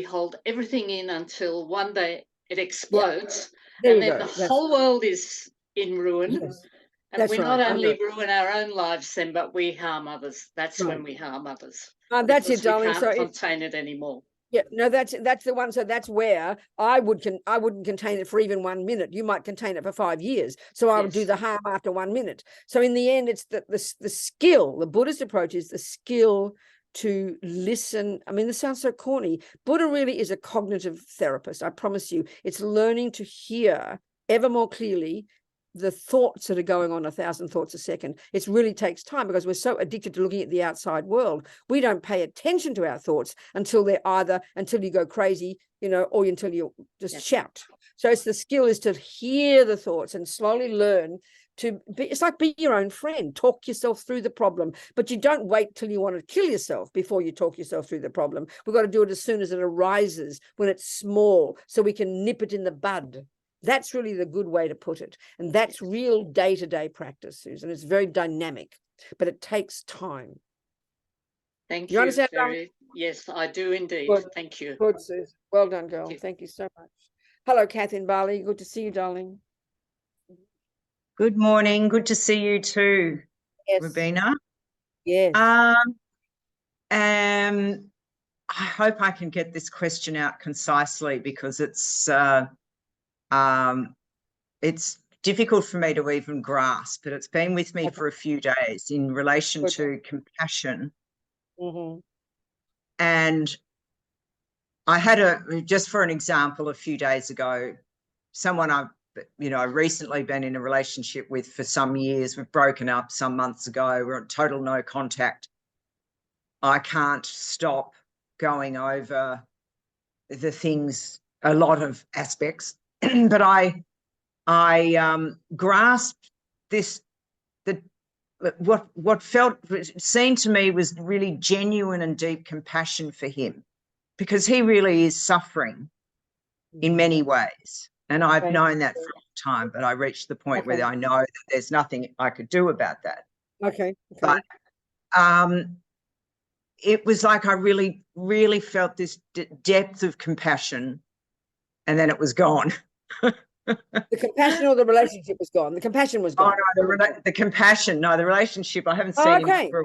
hold everything in until one day it explodes, and then the whole world is in ruin. Yes. And we not only ruin our own lives then, but we harm others. That's when we harm others. That's it, darling. We can't contain it anymore. Yeah, no, that's the one. So that's where I wouldn't contain it for even 1 minute. You might contain it for 5 years. So I would do the harm after 1 minute. So in the end, it's the skill. The Buddhist approach is the skill to listen. I mean, this sounds so corny. Buddha really is a cognitive therapist. I promise you. It's learning to hear ever more clearly the thoughts that are going on, 1,000 thoughts a second. It really takes time because we're so addicted to looking at the outside world. We don't pay attention to our thoughts until you go crazy, you know, or until you just shout. So it's the skill is to hear the thoughts and slowly learn to be, it's like be your own friend, talk yourself through the problem, but you don't wait till you want to kill yourself before you talk yourself through the problem. We've got to do it as soon as it arises, when it's small, so we can nip it in the bud. That's really the good way to put it. And that's real day-to-day practice, Susan. It's very dynamic, but it takes time. Thank you. You understand? Yes, I do indeed. Good. Thank you. Good, Susan. Well done, girl. Thank you so much. Hello, Catherine Barley. Good to see you, darling. Good morning. Good to see you too, yes. Robina. Yes. I hope I can get this question out concisely because it's difficult for me to even grasp, but it's been with me for a few days in relation to compassion. Mm-hmm. And I had just for an example, a few days ago, someone I've recently been in a relationship with for some years. We've broken up some months ago. We're on total no contact. I can't stop going over the things, a lot of aspects, but I grasped this, what seemed to me was really genuine and deep compassion for him, because he really is suffering in many ways. And I've known that for a long time, but I reached the point where I know that there's nothing I could do about that. Okay. But it was like I really, really felt this depth of compassion, and then it was gone. The compassion or the relationship was gone? The compassion was gone. Oh, no, the compassion. No, the relationship. I haven't seen him for a while.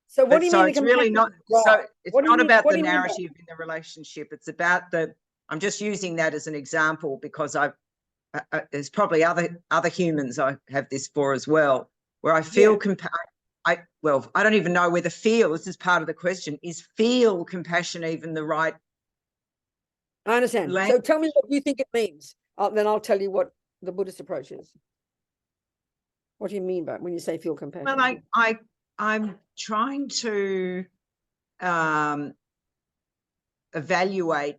So what do you mean? So it's really not. So it's not about the narrative in the relationship. It's about I'm just using that as an example because there's probably other humans I have this for as well, where I feel I don't even know whether feel. This is part of the question. Is feel compassion even the right? I understand. So tell me what you think it means. Then I'll tell you what the Buddhist approach is. What do you mean by when you say feel compassion? Well, I'm trying to evaluate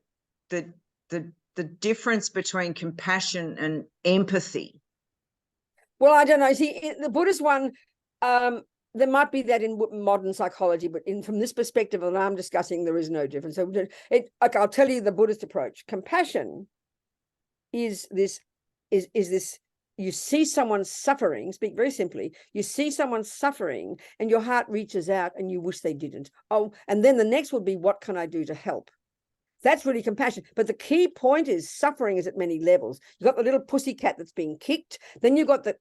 the difference between compassion and empathy. Well, I don't know. See, the Buddhist one, there might be that in modern psychology, but from this perspective that I'm discussing, there is no difference. So I'll tell you the Buddhist approach. Compassion is this, you see someone suffering, speak very simply, you see someone suffering and your heart reaches out and you wish they didn't. Oh, and then the next would be, what can I do to help? That's really compassion. But the key point is suffering is at many levels. You've got the little pussycat that's being kicked. Then you've got the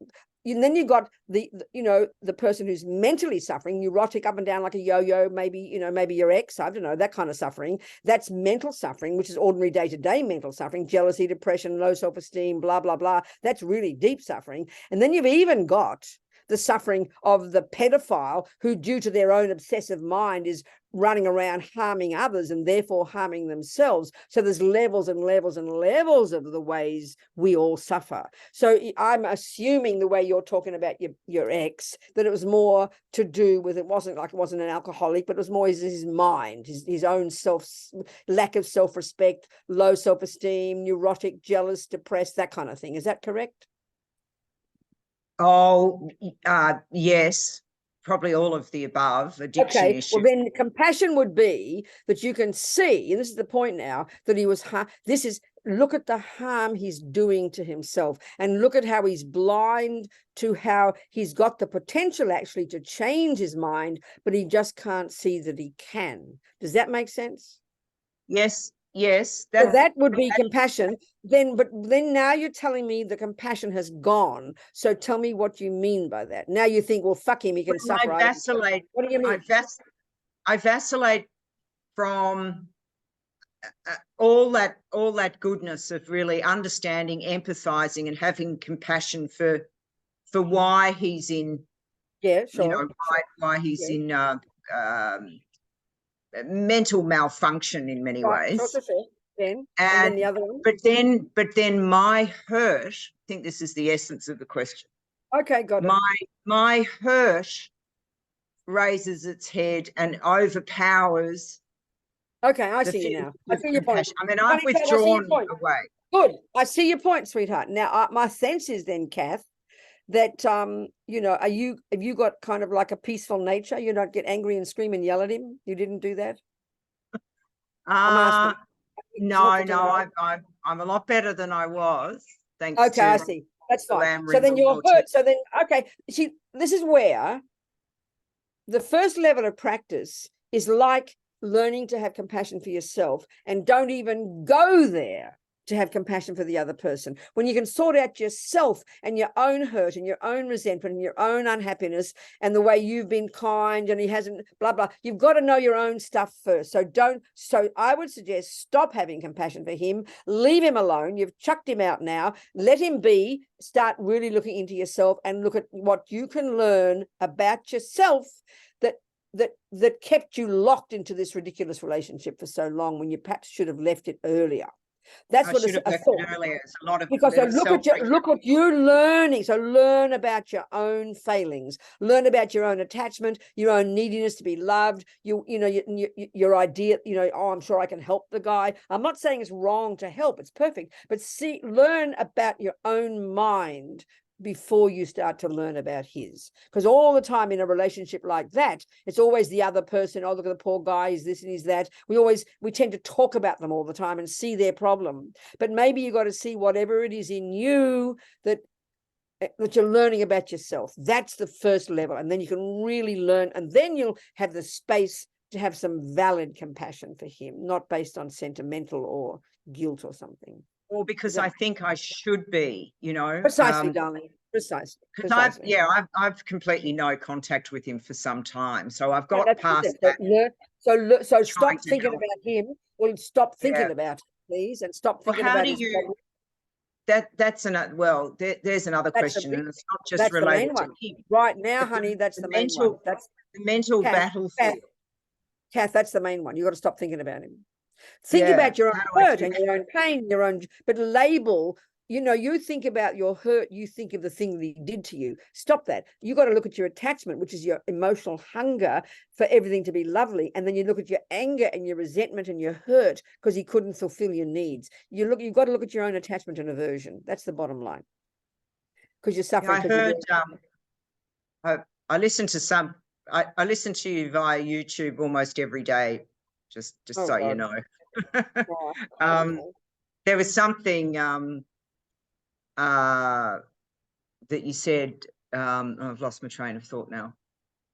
person who's mentally suffering, neurotic, up and down like a yo-yo, maybe your ex, I don't know, that kind of suffering. That's mental suffering, which is ordinary day-to-day mental suffering, jealousy, depression, low self-esteem, blah, blah, blah. That's really deep suffering. And then you've even got the suffering of the pedophile who, due to their own obsessive mind, is running around harming others and therefore harming themselves. So there's levels and levels and levels of the ways we all suffer. So I'm assuming the way you're talking about your ex, that it was more to do with, it wasn't an alcoholic, but it was more his mind, his own lack of self-respect, low self-esteem, neurotic, jealous, depressed, that kind of thing. Is that correct? Oh, yes, probably all of the above. Addiction issue. Well, then compassion would be that you can see, and this is the point now, that he was, look at the harm he's doing to himself and look at how he's blind to how he's got the potential actually to change his mind, but he just can't see that he can. Does that make sense? Yes. So that would be compassion. But then now you're telling me the compassion has gone. So tell me what you mean by that. Now you think, well, fuck him, he can suffer. I vacillate. What do you mean? I vacillate from all that goodness of really understanding, empathizing, and having compassion for why he's in. Yeah, sure. Why he's in. Mental malfunction in many ways. Sure. And then the other one. But then my hurt, I think this is the essence of the question. Okay, got it. My hurt raises its head and overpowers. Okay, I see you now. I see your point. I mean, I've withdrawn away. Good. I see your point, sweetheart. Now, my sense is then, Kath, that have you got kind of like a peaceful nature? You don't get angry and scream and yell at him? You didn't do that? No, I'm a lot better than I was. Thanks. Okay, I see. That's fine. So then you're hurt. So then, okay, see, this is where the first level of practice is like learning to have compassion for yourself, and don't even go there to have compassion for the other person. When you can sort out yourself and your own hurt and your own resentment and your own unhappiness and the way you've been kind and he hasn't, blah, blah. You've got to know your own stuff first. So I would suggest stop having compassion for him, leave him alone. You've chucked him out now. Let him be. Start really looking into yourself and look at what you can learn about yourself that kept you locked into this ridiculous relationship for so long when you perhaps should have left it earlier. That's what I thought. It's a lot of because look what you're learning. So learn about your own failings. Learn about your own attachment, your own neediness to be loved. Your idea. Oh, I'm sure I can help the guy. I'm not saying it's wrong to help. It's perfect. But learn about your own mind before you start to learn about his. Because all the time in a relationship like that, it's always the other person. Oh, look at the poor guy, he's this and he's that. We tend to talk about them all the time and see their problem. But maybe you got to see whatever it is in you that you're learning about yourself. That's the first level. And then you can really learn, and then you'll have the space to have some valid compassion for him, not based on sentimental or guilt or something. Or because I think I should be, you know. Precisely, darling. Precisely. Because I've completely no contact with him for some time, so I've got past that. So stop thinking help. about him. Well, stop thinking about it, please, and stop thinking how about do his you? problem. That's another. Well, there's another question, and it's not just That's related the to main him. one. Right now, honey, that's the main one. That's the mental battlefield. Kath, that's the main one. You got to stop thinking about him. Think about your own hurt and your own pain, but label. You know, you think about your hurt, you think of the thing that he did to you. Stop that. You got to look at your attachment, which is your emotional hunger for everything to be lovely. And then you look at your anger and your resentment and your hurt because he couldn't fulfill your needs. You've got to look at your own attachment and aversion. That's the bottom line. Because you're suffering. I listen to I listen to you via YouTube almost every day, just so you know. There was something that you said, I've lost my train of thought now.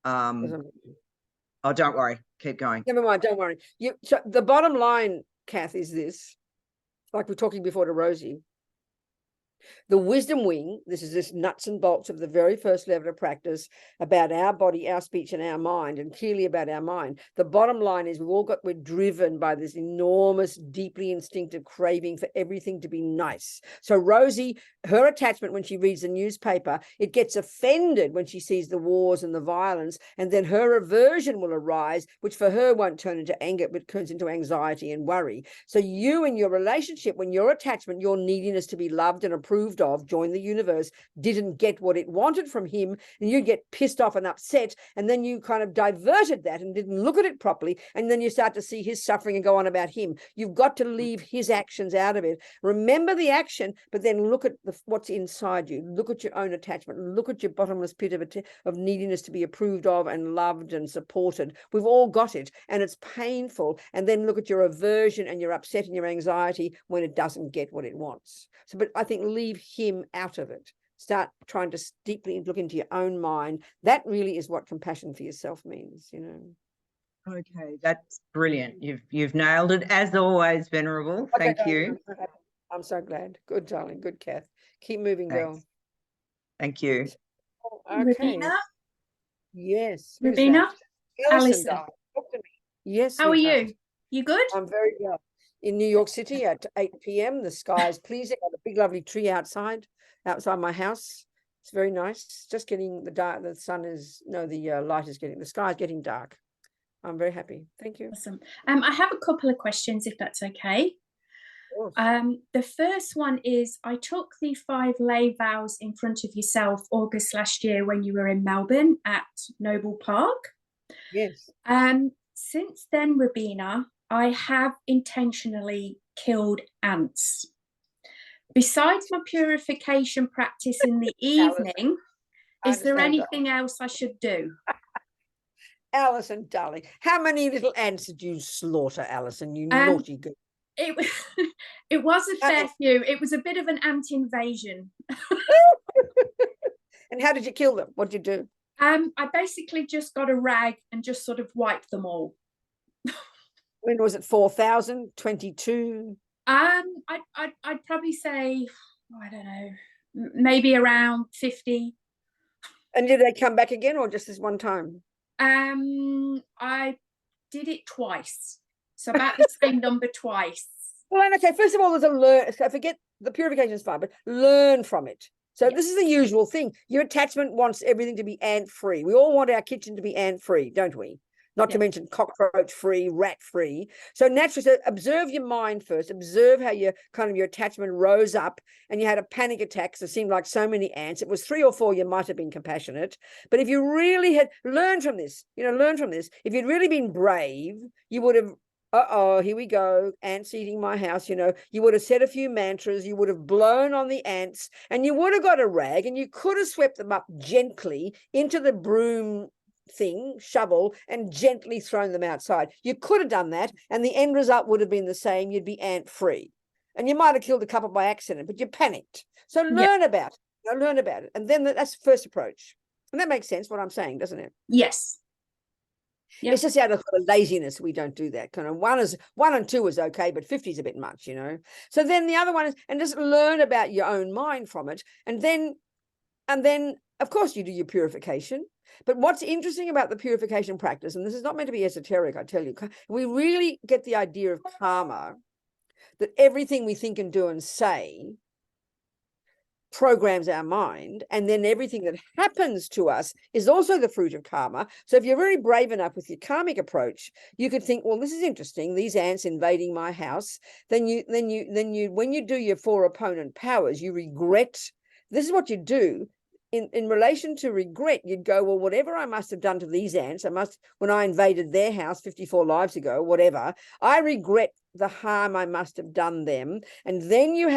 Oh, don't worry, keep going. Never mind, don't worry. So the bottom line, Kath, is this, like we're talking before to Rosie. The wisdom wing, this is this nuts and bolts of the very first level of practice about our body, our speech, and our mind, and clearly about our mind. The bottom line is we're driven by this enormous, deeply instinctive craving for everything to be nice. So Rosie, her attachment when she reads the newspaper, it gets offended when she sees the wars and the violence, and then her aversion will arise, which for her won't turn into anger, but turns into anxiety and worry. So you in your relationship, when your attachment, your neediness to be loved and approved of, join the universe, didn't get what it wanted from him, and you get pissed off and upset, and then you kind of diverted that and didn't look at it properly, and then you start to see his suffering and go on about him. You've got to leave his actions out of it. Remember the action, but then look at what's inside you. Look at your own attachment. Look at your bottomless pit of neediness to be approved of and loved and supported. We've all got it, and it's painful. And then look at your aversion and your upset and your anxiety when it doesn't get what it wants. So, but I think leave him out of it. Start trying to deeply look into your own mind. That really is what compassion for yourself means, you know. Okay, that's brilliant. You've nailed it as always, Venerable. Thank you. I'm so glad. Good, darling. Good, Kath. Keep moving, girl. Thank you. Okay. Rabina? Yes. Rabina? Alison. Talk to me. Yes. How are you? You good? I'm very well. In New York City at 8 p.m. The sky is pleasing. I have a big, lovely tree outside my house. It's very nice. Just getting the light is getting, the sky is getting dark. I'm very happy. Thank you. Awesome. I have a couple of questions, if that's okay. The first one is, I took the 5 lay vows in front of yourself August last year when you were in Melbourne at Noble Park. Yes. Since then, Robina, I have intentionally killed ants. Besides my purification practice in the evening, is there anything else I should do? Alison, darling, how many little ants did you slaughter, Alison? You naughty girl. It was a fair few. It was a bit of an ant invasion. And how did you kill them? What did you do? I basically just got a rag and just sort of wiped them all. When was it? 4,000? 22? I'd probably say, I don't know, maybe around 50. And did they come back again, or just this one time? I did it twice, so about the same number twice. Well, okay. First of all, there's a learn. I forget the purification is fine, but learn from it. So this is the usual thing. Your attachment wants everything to be ant-free. We all want our kitchen to be ant-free, don't we? Not to mention cockroach-free, rat-free. So naturally, observe your mind first. Observe how your attachment rose up and you had a panic attack. So it seemed like so many ants. It was 3 or 4, you might have been compassionate. But if you really had learned from this, If you'd really been brave, you would have uh-oh, here we go, ants eating my house, you know, you would have said a few mantras, you would have blown on the ants, and you would have got a rag, and you could have swept them up gently into the broom thing, shovel, and gently thrown them outside. You could have done that, and the end result would have been the same. You'd be ant-free. And you might have killed a couple by accident, but you panicked. So learn about it. Learn about it. And then that's the first approach. And that makes sense what I'm saying, doesn't it? Yes. Yep. It's just out of laziness we don't do that. Kind of 1 and 2 is okay, but 50 is a bit much, you know. So then the other one is, and just learn about your own mind from it. And then of course you do your purification. But what's interesting about the purification practice, and this is not meant to be esoteric, I tell you, we really get the idea of karma, that everything we think and do and say programs our mind, and then everything that happens to us is also the fruit of karma. So if you're very brave enough with your karmic approach, you could think, well, this is interesting, these ants invading my house. Then you when you do your 4 opponent powers, you regret. This is what you do. In relation to regret, you'd go, well, whatever I must have done to these ants, when I invaded their house 54 lives ago, whatever, I regret the harm I must have done them. And then you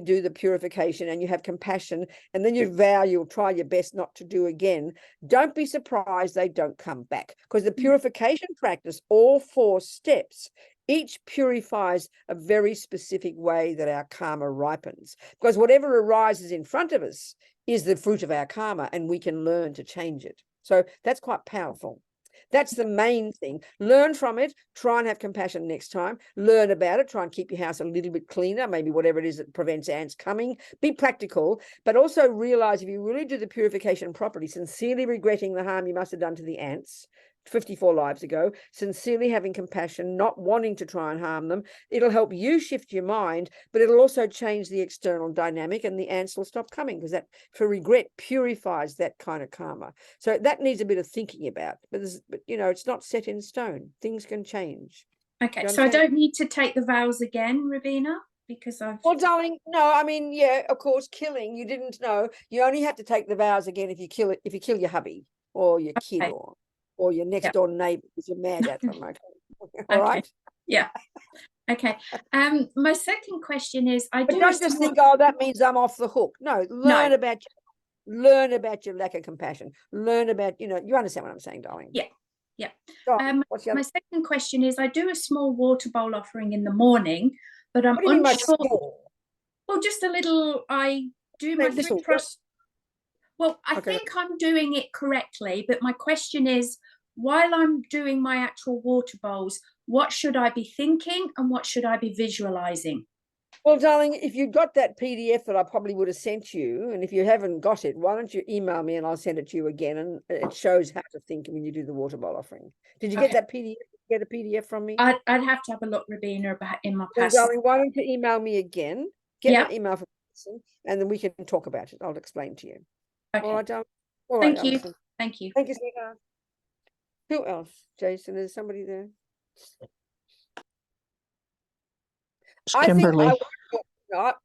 do the purification, and you have compassion, and then you vow you'll try your best not to do again. Don't be surprised they don't come back, because the purification practice, all 4 steps, each purifies a very specific way that our karma ripens, because whatever arises in front of us is the fruit of our karma, and we can learn to change it. So that's quite powerful. That's the main thing. Learn from it. Try and have compassion next time. Learn about it. Try and keep your house a little bit cleaner, maybe whatever it is that prevents ants coming. Be practical, but also realize if you really do the purification properly, sincerely regretting the harm you must have done to the ants 54 lives ago, sincerely having compassion, not wanting to try and harm them, it'll help you shift your mind, but it'll also change the external dynamic, and the ants will stop coming, because that, for regret, purifies that kind of karma. So that needs a bit of thinking about, but you know, it's not set in stone. Things can change. Okay, so I don't need to take the vows again, Robina, because I've... Well, darling, no, I mean, yeah, of course, killing, you didn't know. You only have to take the vows again if you kill your hubby or your kid, Okay. or your next door neighbor because you're mad at them. Okay. All right. Yeah. Okay. My second question is, But don't just think, oh, that means I'm off the hook. No, learn about your lack of compassion. Learn about, you know, you understand what I'm saying, darling. Yeah. Yeah. My second question is, I do a small water bowl offering in the morning, but I'm unsure. Well, just a little. I do my 3 trust. Well, I think I'm doing it correctly, but my question is, while I'm doing my actual water bowls, what should I be thinking and what should I be visualizing? Well, darling, if you got that PDF that I probably would have sent you, and if you haven't got it, why don't you email me and I'll send it to you again, and it shows how to think when you do the water bowl offering. Did you get that PDF? Get a PDF from me? I'd have to have a look, Robina, about in my past. Well, darling, why don't you email me again? Get my email from me, and then we can talk about it. I'll explain to you. Okay. All right, darling. Thank you. Thank you. Thank you, sweetheart. Who else? Jason, is somebody there? It's Kimberly.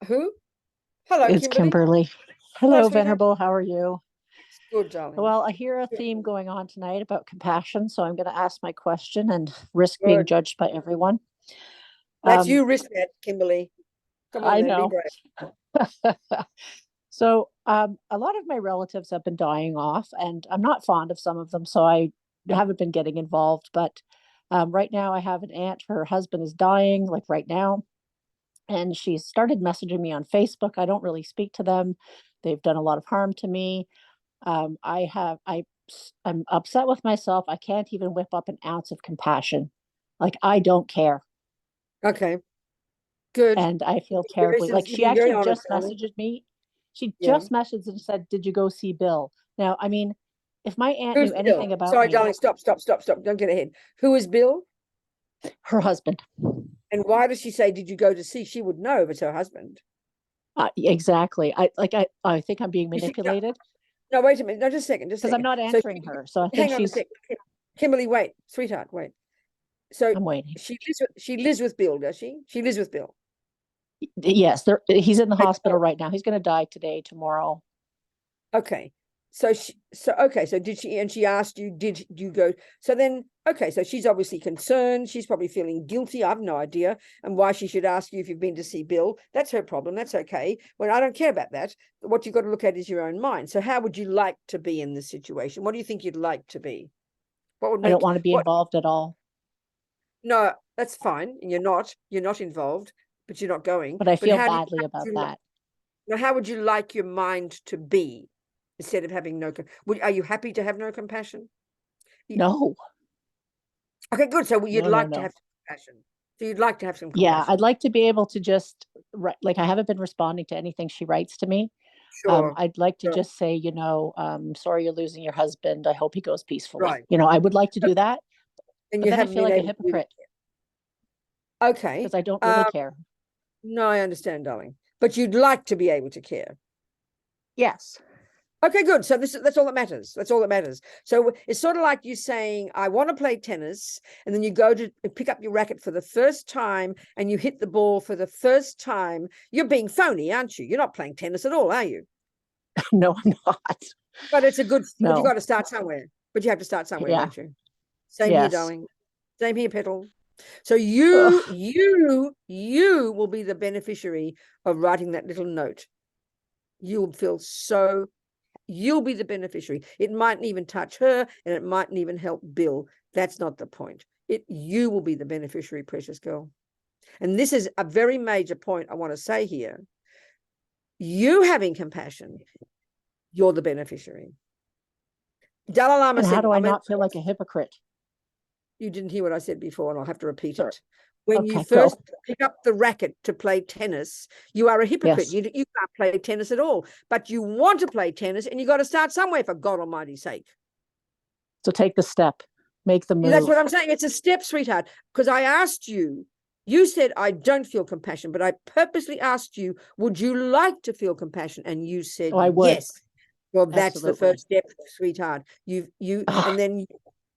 Who? Hello, it's Kimberly. Hello, Venerable. How are you? Good, darling. Well, I hear a theme going on tonight about compassion, so I'm going to ask my question and risk being judged by everyone. That's you risk that, Kimberly. Come on, I then, know. Be brave. So a lot of my relatives have been dying off, and I'm not fond of some of them, so I haven't been getting involved. But right now I have an aunt, her husband is dying, like right now. And she started messaging me on Facebook. I don't really speak to them. They've done a lot of harm to me. I'm upset with myself. I can't even whip up an ounce of compassion. Like, I don't care. Okay. Good. And I feel terribly. Like, she actually just messaged me. She just messaged and said, "Did you go see Bill?" Now, I mean, if my aunt knew anything about Sorry, me, darling, stop. Don't get ahead. Who is Bill? Her husband. And why does she say, "Did you go to see?" She would know if it's her husband. Exactly. I think I'm being manipulated. No, wait a minute. No, just a second. Because I'm not answering her. So I think hang on a second. Kimberly, wait, sweetheart, wait. So I'm waiting. She lives with Bill, does she? She lives with Bill. Yes, he's in the hospital right now. He's going to die today, tomorrow. Okay. So did she, and she asked you, did you go? So then okay, so she's obviously concerned. She's probably feeling guilty. I have no idea. And why she should ask you if you've been to see Bill. That's her problem. That's okay. Well, I don't care about that. What you've got to look at is your own mind. So how would you like to be in this situation? What do you think you'd like to be? What would I make, don't want to be involved at all. No, that's fine. And you're not involved, but you're not going. But I feel how badly about that. Now, how would you like your mind to be instead of having no, are you happy to have no compassion? No. Okay, good. So you'd No, like no, to no. have compassion. So you'd like to have some Yeah, compassion. I'd like to be able to just like, I haven't been responding to anything she writes to me. Sure. I'd like to Sure. just say, sorry you're losing your husband. I hope he goes peacefully. Right. I would like to do that, And but you then I haven't feel been like a able to do that hypocrite yet. Okay. because I don't really care. No, I understand, darling. But you'd like to be able to care. Yes. Okay, good. So that's all that matters. That's all that matters. So it's sort of like you saying, I want to play tennis, and then you go to pick up your racket for the first time and you hit the ball for the first time. You're being phony, aren't you? You're not playing tennis at all, are you? No, I'm not. But it's a good, but No. you got to start somewhere. But you have to start somewhere, Yeah. don't you? Same here, Yes. darling. Same here, Petal. So you will be the beneficiary of writing that little note. You'll be the beneficiary. It mightn't even touch her, and it mightn't even help Bill. That's not the point. You will be the beneficiary, precious girl. And this is a very major point I want to say here. You having compassion, you're the beneficiary. Dalai Lama And said, how do I not feel like a hypocrite? You didn't hear what I said before, and I'll have to repeat Sure. it. When you Okay, first go. pick up the racket to play tennis, you are a hypocrite. Yes. You can't play tennis at all, but you want to play tennis, and you got to start somewhere, for God Almighty's sake. So take the step, make the move. That's what I'm saying. It's a step, sweetheart, because I asked you, you said, I don't feel compassion, but I purposely asked you, would you like to feel compassion? And you said, I would. yes. Well, that's the Absolutely. first step, sweetheart. And then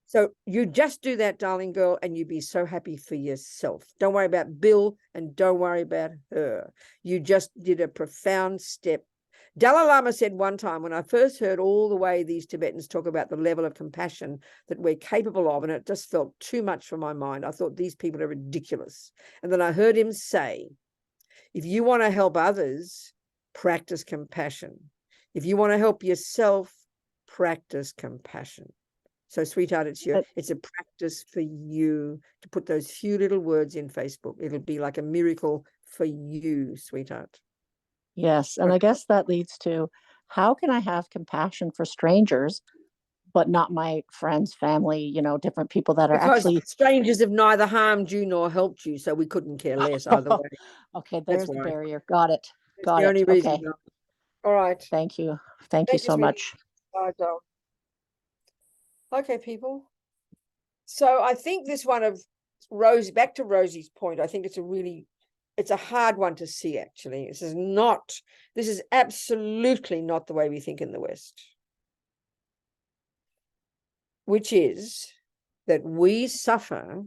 so you just do that, darling girl, and you'd be so happy for yourself. Don't worry about Bill and don't worry about her. You just did a profound step. Dalai Lama said one time, when I first heard all the way these Tibetans talk about the level of compassion that we're capable of, and it just felt too much for my mind. I thought, these people are ridiculous. And then I heard him say, if you want to help others, practice compassion. If you want to help yourself, practice compassion. So, sweetheart, it's a practice for you to put those few little words in Facebook. It'll be like a miracle for you, sweetheart. Yes. And I guess that leads to, how can I have compassion for strangers, but not my friends, family, different people that are Because actually. strangers have neither harmed you nor helped you, so we couldn't care less either way. Okay, there's the why. barrier. Got it. That's Got the it. only reason. Okay. All right. Thank you. Thank you so sweetie. much. Bye, doll. Okay, people. So I think this one of Rosie, back to Rosie's point, I think it's a hard one to see, actually. This is absolutely not the way we think in the West. Which is that we suffer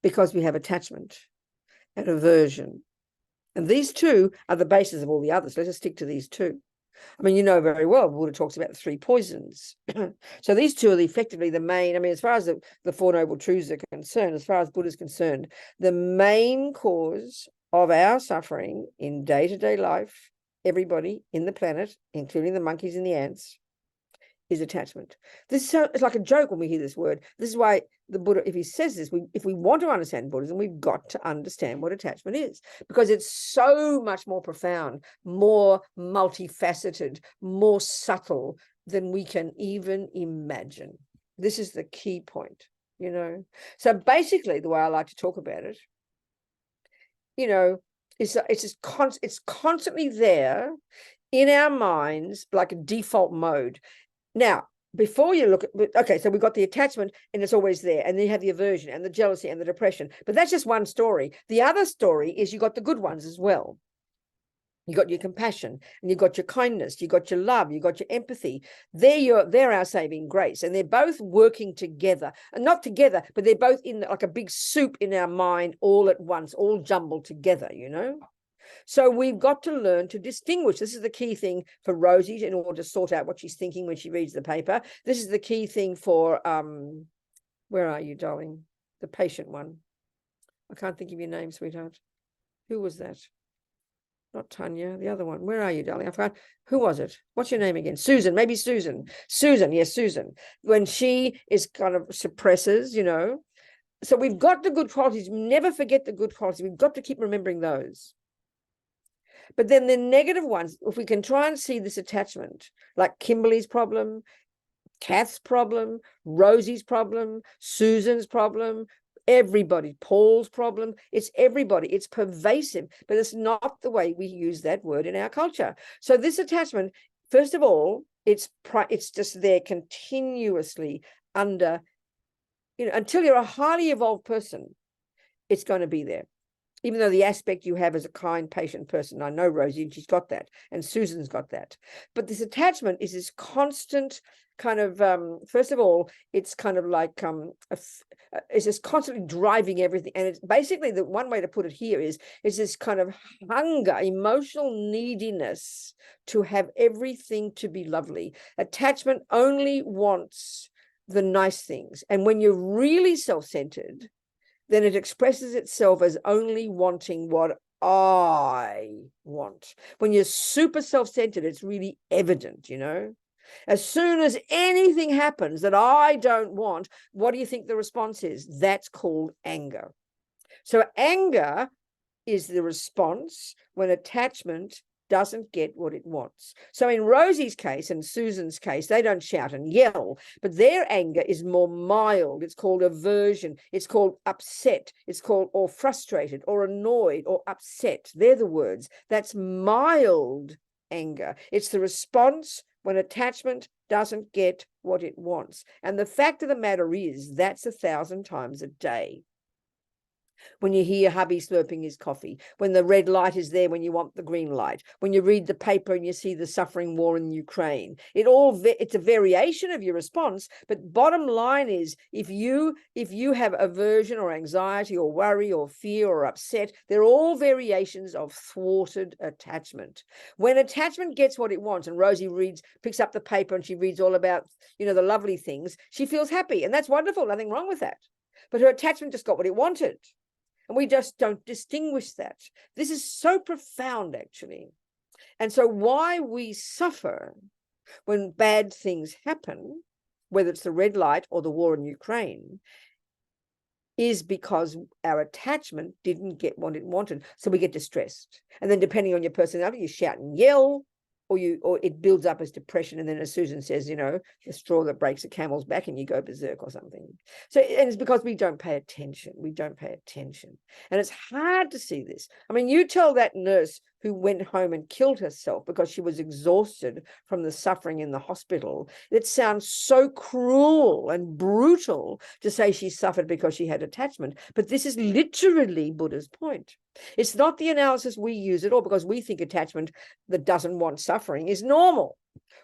because we have attachment and aversion. And these two are the basis of all the others. Let us stick to these two. I mean, you know very well, Buddha talks about the three poisons. So these two are effectively the main, as far as the Four Noble Truths are concerned, as far as Buddha is concerned, the main cause of our suffering in day-to-day life, everybody in the planet, including the monkeys and the ants, is attachment. It's like a joke when we hear this word. This is why the Buddha, if he says this, if we want to understand Buddhism, we've got to understand what attachment is, because it's so much more profound, more multifaceted, more subtle than we can even imagine. This is the key point, So basically, the way I like to talk about it, it's constantly there in our minds, like a default mode. Now, before you look at, okay, so we've got the attachment and it's always there. And then you have the aversion and the jealousy and the depression. But that's just one story. The other story is you got the good ones as well. You got your compassion and you got your kindness, you got your love, you got your empathy. They're our saving grace. And they're both working together. And not together, but they're both in like a big soup in our mind all at once, all jumbled together, So we've got to learn to distinguish. This is the key thing for Rosie in order to sort out what she's thinking when she reads the paper. This is the key thing for, where are you, darling? The patient one. I can't think of your name, sweetheart. Who was that? Not Tanya, the other one. Where are you, darling? I forgot. Who was it? What's your name again? Susan, maybe Susan. Susan, yes, Susan. When she is kind of suppresses, you know. So we've got the good qualities. Never forget the good qualities. We've got to keep remembering those. But then the negative ones, if we can try and see this attachment, like Kimberly's problem, Kath's problem, Rosie's problem, Susan's problem, everybody, Paul's problem, it's everybody, it's pervasive, but it's not the way we use that word in our culture. So this attachment, first of all, it's just there continuously under, you know, until you're a highly evolved person, it's going to be there. Even though the aspect you have as a kind, patient person, I know Rosie, and she's got that, and Susan's got that. But this attachment is this constant kind of, first of all, it's kind of like, it's just constantly driving everything. And it's basically, the one way to put it here is this kind of hunger, emotional neediness to have everything to be lovely. Attachment only wants the nice things. And when you're really self-centered, then it expresses itself as only wanting what I want. When you're super self-centered, it's really evident, you know. As soon as anything happens that I don't want, what do you think the response is? That's called anger. So anger is the response when attachment doesn't get what it wants. So in Rosie's case and Susan's case, they don't shout and yell, but their anger is more mild. It's called aversion. It's called upset. It's called or frustrated or annoyed or upset. They're the words. That's mild anger. It's the response when attachment doesn't get what it wants. And the fact of the matter is that's 1,000 times a day. When you hear hubby slurping his coffee, when the red light is there when you want the green light, when you read the paper and you see the suffering war in Ukraine, it's a variation of your response. But bottom line is, if you have aversion or anxiety or worry or fear or upset, they're all variations of thwarted attachment. When attachment gets what it wants, and Rosie picks up the paper and she reads all about, you know, the lovely things, she feels happy, and that's wonderful, nothing wrong with that. But her attachment just got what it wanted. And we just don't distinguish that. This is so profound, actually. And so why we suffer when bad things happen, whether it's the red light or the war in Ukraine, is because our attachment didn't get what it wanted. So we get distressed. And then depending on your personality, you shout and yell, or it builds up as depression. And then as Susan says, you know, the straw that breaks a camel's back and you go berserk or something. So, and it's because we don't pay attention. We don't pay attention. And it's hard to see this. I mean, you tell that nurse who went home and killed herself because she was exhausted from the suffering in the hospital. It sounds so cruel and brutal to say she suffered because she had attachment. But this is literally Buddha's point. It's not the analysis we use at all, because we think attachment that doesn't want suffering is normal.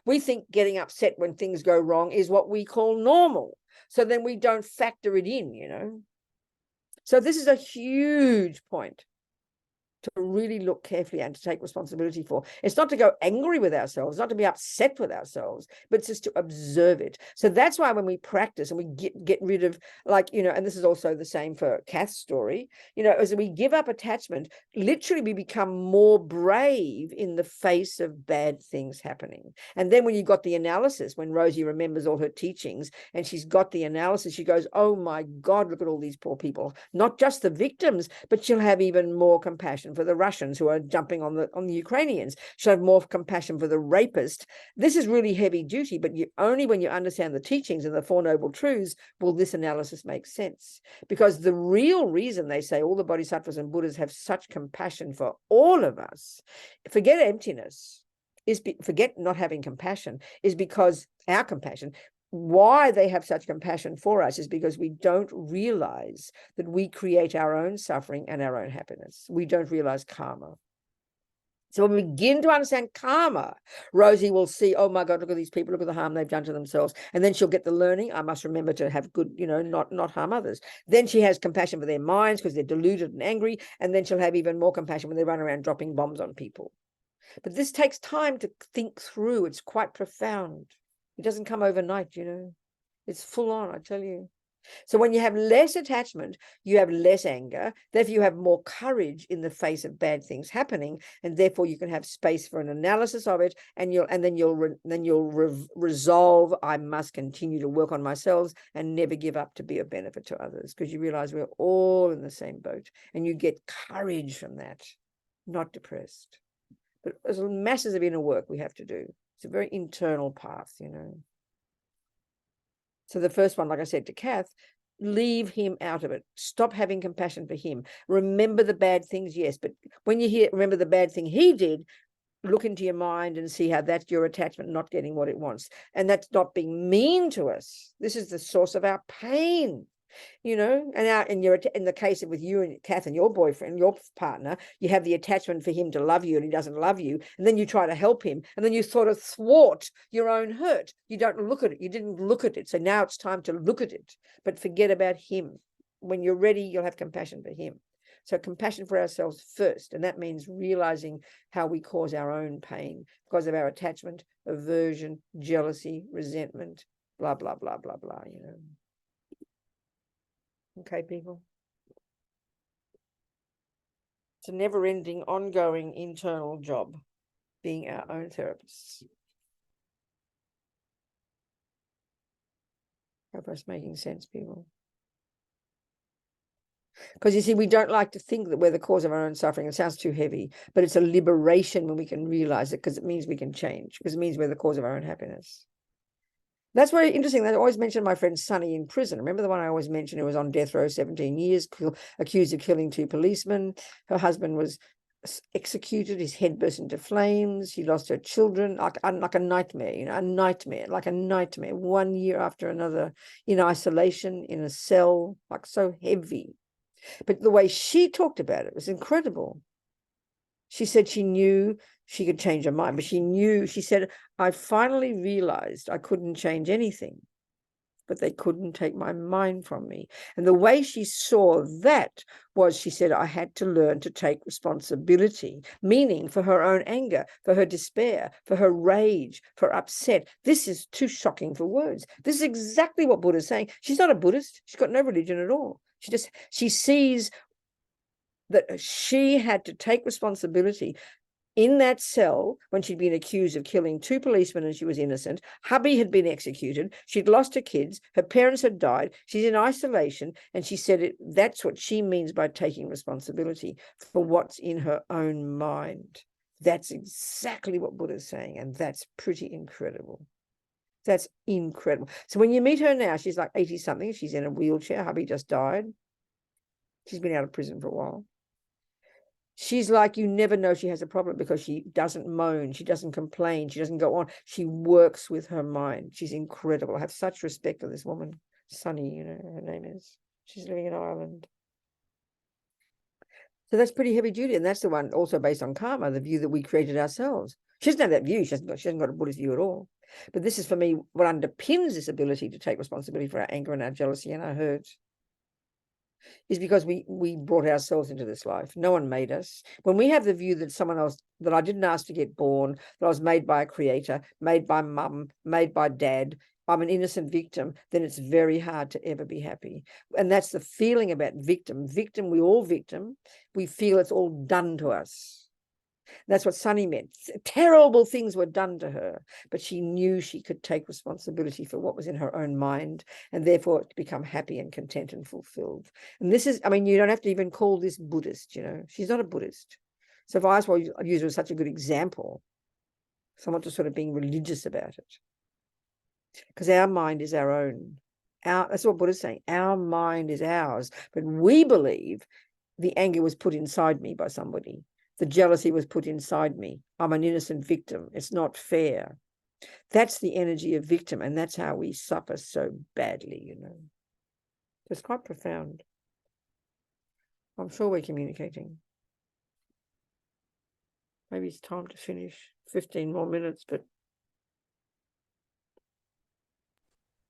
We think getting upset when things go wrong is what we call normal. So then we don't factor it in, you know. So this is a huge point to really look carefully and to take responsibility for. It's not to go angry with ourselves, not to be upset with ourselves, but it's just to observe it. So that's why when we practice and we get rid of, like, you know, and this is also the same for Kath's story, you know, as we give up attachment, literally we become more brave in the face of bad things happening. And then when you've got the analysis, when Rosie remembers all her teachings and she's got the analysis, she goes, oh my God, look at all these poor people, not just the victims, but she'll have even more compassion for the Russians who are jumping on the Ukrainians. She'll have more compassion for the rapist. This is really heavy duty, but only when you understand the teachings and the Four Noble Truths will this analysis make sense. Because the real reason they say all the Bodhisattvas and Buddhas have such compassion for all of us, forget emptiness, forget not having compassion, is because our compassion, why they have such compassion for us is because we don't realize that we create our own suffering and our own happiness. We don't realize karma. So when we begin to understand karma, Rosie will see, oh my God, look at these people, look at the harm they've done to themselves. And then she'll get the learning. I must remember to have good, not harm others. Then she has compassion for their minds because they're deluded and angry. And then she'll have even more compassion when they run around dropping bombs on people. But this takes time to think through. It's quite profound. It doesn't come overnight, It's full on, I tell you. So when you have less attachment, you have less anger. Therefore, you have more courage in the face of bad things happening, and therefore you can have space for an analysis of it. And then you'll resolve. I must continue to work on myself and never give up to be of benefit to others, because you realize we're all in the same boat, and you get courage from that, not depressed. But there's masses of inner work we have to do. It's a very internal path, So the first one, like I said to Kath, leave him out of it. Stop having compassion for him. Remember the bad things, yes, but when you remember the bad thing he did, look into your mind and see how that's your attachment not getting what it wants. And that's not being mean to us. This is the source of our pain. And in the case of with you and Kath and your boyfriend, your partner, you have the attachment for him to love you and he doesn't love you. And then you try to help him. And then you sort of thwart your own hurt. You don't look at it. You didn't look at it. So now it's time to look at it, but forget about him. When you're ready, you'll have compassion for him. So compassion for ourselves first. And that means realizing how we cause our own pain because of our attachment, aversion, jealousy, resentment, blah, blah, blah, blah, blah, Okay, people. It's a never-ending, ongoing internal job, being our own therapists. Hope that's making sense, people. Because you see, we don't like to think that we're the cause of our own suffering. It sounds too heavy, but it's a liberation when we can realize it, because it means we can change, because it means we're the cause of our own happiness. That's very interesting. I always mention my friend Sonny in prison. Remember the one I always mentioned, who was on death row 17 years, accused of killing 2 policemen. Her husband was executed. His head burst into flames. She lost her children, like a nightmare, a nightmare, like a nightmare, 1 year after another, in isolation, in a cell, like so heavy. But the way she talked about it was incredible. She said she knew she could change her mind, but she said, I finally realized I couldn't change anything, but they couldn't take my mind from me. And the way she saw that was, she said, I had to learn to take responsibility, meaning for her own anger, for her despair, for her rage, for upset. This is too shocking for words. This is exactly what Buddha's saying. She's not a Buddhist. She's got no religion at all. She sees that she had to take responsibility. In that cell, when she'd been accused of killing 2 policemen and she was innocent, hubby had been executed, she'd lost her kids, her parents had died, she's in isolation, and she said that's what she means by taking responsibility for what's in her own mind. That's exactly what Buddha's saying, and that's pretty incredible. That's incredible. So when you meet her now, she's like 80-something, she's in a wheelchair, hubby just died. She's been out of prison for a while. She's like, you never know she has a problem, because she doesn't moan, she doesn't complain, she doesn't go on. She works with her mind. She's incredible. I have such respect for this woman, Sunny, her name is. She's living in Ireland. So that's pretty heavy duty, and that's the one also based on karma, the view that we created ourselves. She doesn't have that view. She hasn't got a Buddhist view at all. But this is, for me, what underpins this ability to take responsibility for our anger and our jealousy and our hurt, is because we brought ourselves into this life. No one made us. When we have the view that someone else, that I didn't ask to get born, that I was made by a creator, made by mum, made by dad, I'm an innocent victim, then it's very hard to ever be happy. And that's the feeling about victim. Victim, we all victim. We feel it's all done to us. That's what Sunny meant. Terrible things were done to her, but she knew she could take responsibility for what was in her own mind, and therefore to become happy and content and fulfilled. And this is, you don't have to even call this Buddhist, She's not a Buddhist. So if I was, I'd use her as such a good example, someone just sort of being religious about it. Because our mind is our own. That's what Buddha's saying. Our mind is ours, but we believe the anger was put inside me by somebody. The jealousy was put inside me. I'm an innocent victim. It's not fair. That's the energy of victim, and that's how we suffer so badly, It's quite profound. I'm sure we're communicating. Maybe it's time to finish. 15 more minutes, but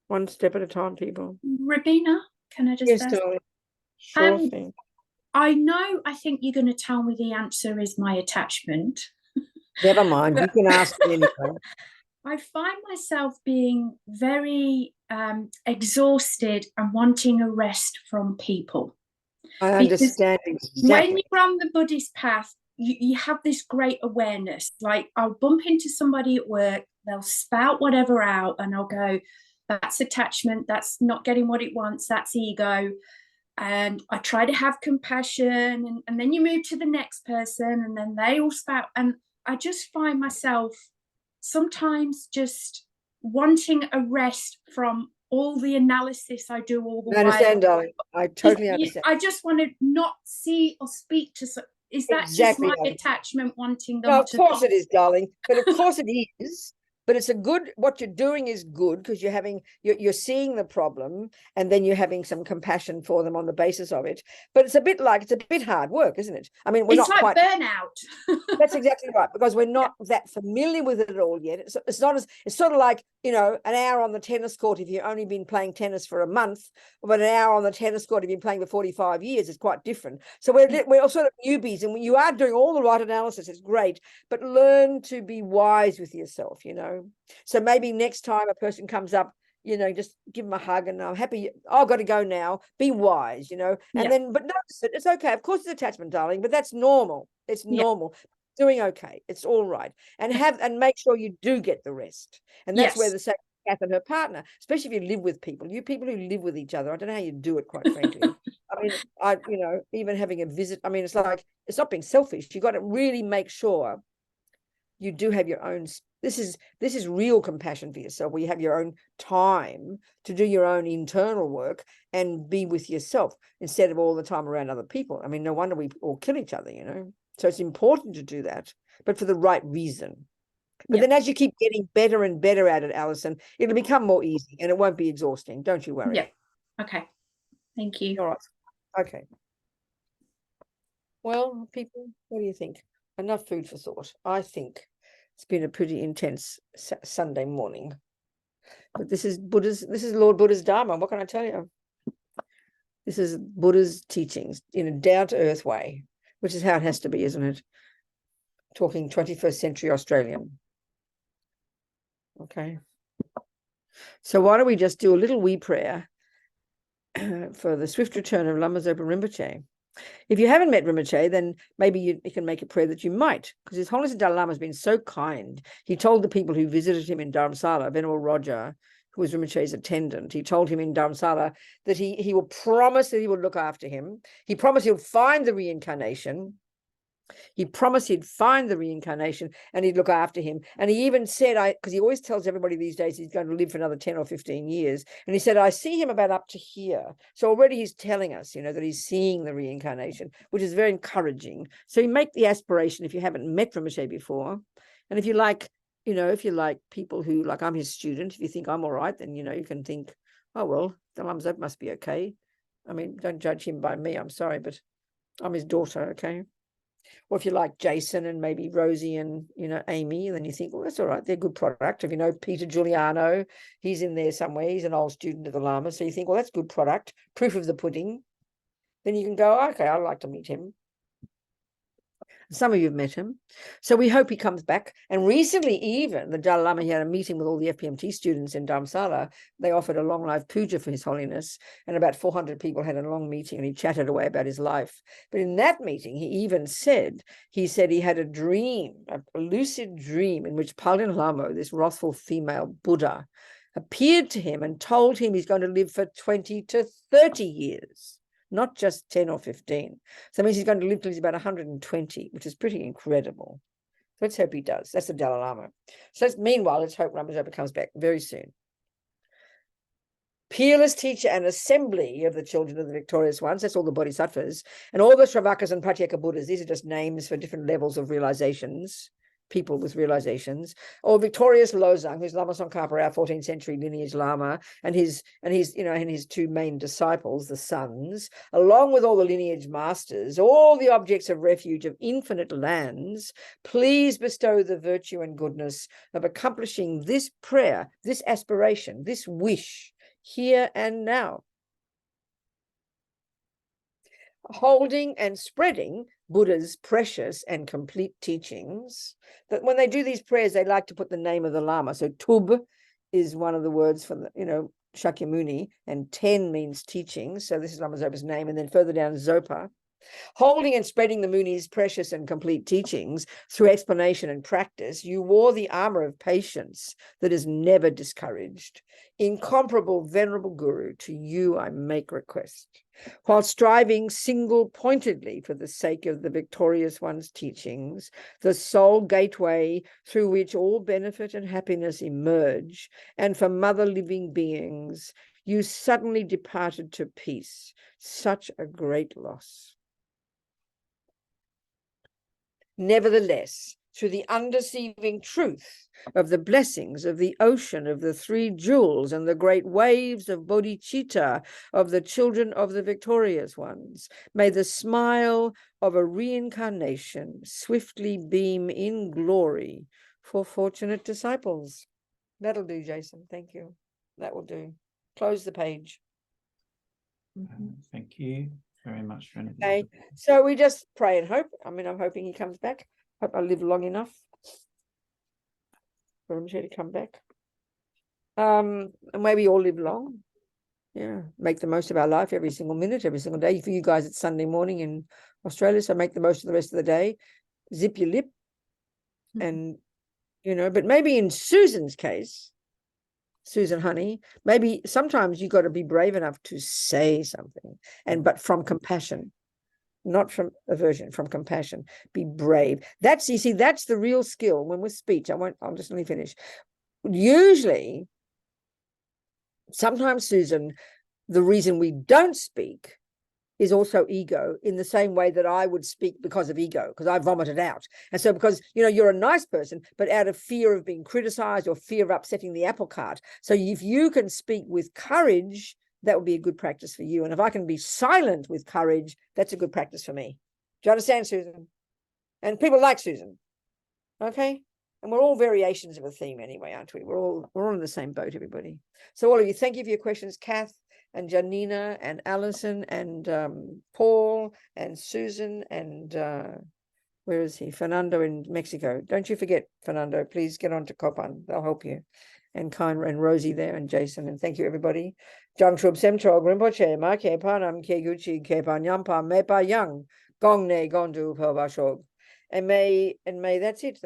one step at a time, people. Robina, can I just Yes, ask? darling. Sure thing. I think you're going to tell me the answer is my attachment. Never mind. You can ask me anyway. I find myself being very exhausted and wanting a rest from people. I understand exactly. When you're on the Buddhist path, you have this great awareness. Like, I'll bump into somebody at work, they'll spout whatever out, and I'll go, that's attachment, that's not getting what it wants, that's ego. And I try to have compassion, and then you move to the next person, and then they all spout. And I just find myself sometimes just wanting a rest from all the analysis I do all the way. I understand, darling. I totally understand. I just want to not see or speak to. Is that Exactly, just my darling. attachment wanting them? No, of to course it is, darling. But of course it is. But it's a good, what you're doing is good, because you're seeing the problem, and then you're having some compassion for them on the basis of it. But it's a bit hard work, isn't it? I mean, we're it's not like quite burnout. That's exactly right, because we're not that familiar with it at all yet. It's not as, it's sort of like, you know, an hour on the tennis court if you've only been playing tennis for a month, but an hour on the tennis court if you've been playing for 45 years is quite different. So we're all sort of newbies, and you are doing all the right analysis. It's great, but learn to be wise with yourself, you know. So maybe next time a person comes up, you know, just give them a hug, and I'm happy. I've got to go now. Be wise, you know, and then, but notice it. It's okay. Of course, it's attachment, darling, but that's normal. It's normal. Doing okay. It's all right. And make sure you do get the rest. And that's where the same Kath and her partner, especially if you live with people, you people who live with each other. I don't know how you do it, quite frankly. I mean, you know, even having a visit. I mean, it's like, it's not being selfish. You got to really make sure you do have your own. This is real compassion for yourself, where you have your own time to do your own internal work and be with yourself instead of all the time around other people. I mean, no wonder we all kill each other, you know. So it's important to do that, but for the right reason. But then as you keep getting better and better at it, Alison, it'll become more easy and it won't be exhausting. Don't you worry. Yeah. Okay. Thank you. All right. Okay. Well, people, what do you think? Enough food for thought. I think it's been a pretty intense Sunday morning. But this is Lord Buddha's Dharma. What can I tell you? This is Buddha's teachings in a down-to-earth way, which is how it has to be, isn't it? Talking 21st century Australian. Okay. So why don't we just do a little wee prayer for the swift return of Lama Zopa Rinpoche. If you haven't met Rinpoche, then maybe you can make a prayer that you might, because His Holiness the Dalai Lama has been so kind. He told the people who visited him in Dharamsala, Venerable Roger, who was Rinpoche's attendant, he told him in Dharamsala that he will promise that he will look after him. He promised he'll find the reincarnation. He promised he'd find the reincarnation and he'd look after him. And he even said, because he always tells everybody these days he's going to live for another 10 or 15 years. And he said, I see him about up to here. So already he's telling us, you know, that he's seeing the reincarnation, which is very encouraging. So you make the aspiration if you haven't met Rinpoche before. And if you like, you know, if you like people who, like I'm his student, if you think I'm all right, then, you know, you can think, oh, well, the Lama Zopa must be okay. I mean, don't judge him by me. I'm sorry, but I'm his daughter, okay? Or if you like Jason and maybe Rosie and, you know, Amy, then you think, well, that's all right. They're good product. If you know Peter Giuliano, he's in there somewhere. He's an old student of the Lama. So you think, well, that's good product. Proof of the pudding. Then you can go, okay, I'd like to meet him. Some of you have met him. So we hope he comes back. And recently, even the Dalai Lama, he had a meeting with all the FPMT students in Dharamsala. They offered a long life puja for His Holiness. And about 400 people had a long meeting and he chatted away about his life. But in that meeting, he even said, he had a dream, a lucid dream in which Palin Lama, this wrathful female Buddha, appeared to him and told him he's going to live for 20 to 30 years. Not just 10 or 15. So that means he's going to live till he's about 120, which is pretty incredible. So let's hope he does. That's the Dalai Lama. So meanwhile, let's hope Lama Zopa comes back very soon. Peerless teacher and assembly of the children of the victorious ones. That's all the bodhisattvas. And all the Shravakas and Pratyeka Buddhas. These are just names for different levels of realizations. people with realizations, or Victorious Losang, who's Lama Tsongkhapa, our 14th century lineage Lama, and his two main disciples, the sons, along with all the lineage masters, all the objects of refuge of infinite lands, please bestow the virtue and goodness of accomplishing this prayer, this aspiration, this wish, here and now. Holding and spreading Buddha's precious and complete teachings, that when they do these prayers, they like to put the name of the Lama. So Tub is one of the words for the, Shakyamuni, and Ten means teaching. So this is Lama Zopa's name. And then further down, Zopa. Holding and spreading the Muni's precious and complete teachings through explanation and practice, you wore the armor of patience that is never discouraged. Incomparable Venerable Guru, to you I make request. While striving single-pointedly for the sake of the victorious one's teachings, the sole gateway through which all benefit and happiness emerge, and for mother living beings, you suddenly departed to peace. Such a great loss. Nevertheless, through the undeceiving truth of the blessings of the ocean of the three jewels and the great waves of bodhicitta of the children of the victorious ones, may the smile of a reincarnation swiftly beam in glory for fortunate disciples. That'll do, Jason. Thank you. That will do. Close the page. Thank you very much, Venerable. Okay, so we just pray and hope. I mean, I'm hoping he comes back. Hope I live long enough for him to come back. And maybe all live long. Yeah, make the most of our life every single minute, every single day. For you guys, it's Sunday morning in Australia, so make the most of the rest of the day. Zip your lip, and but maybe in Susan's case, Susan honey, maybe sometimes you got to be brave enough to say something, but from compassion, not from aversion, from compassion. Be brave. That's, you see, that's the real skill when with speech. I'll just let me finish. Usually, sometimes, Susan, the reason we don't speak is also ego, in the same way that I would speak because of ego, because I vomited out. And so because, you're a nice person, but out of fear of being criticized or fear of upsetting the apple cart. So if you can speak with courage, that would be a good practice for you. And if I can be silent with courage, that's a good practice for me. Do you understand, Susan? And people like Susan. Okay? And we're all variations of a theme anyway, aren't we? We're all in the same boat, everybody. So all of you, thank you for your questions, Kath and Janina and Alison and Paul and Susan and where is he? Fernando in Mexico. Don't you forget, Fernando, please get on to Copan. They'll help you. And Kain and Rosie there and Jason. And thank you, everybody. Jang Trub Semtrog Rinpoche, Ma Ke Panam Ke Guchi Ke Panyampa Mepa Yang Gong Ne Gondu Pelvashog. And may that's it.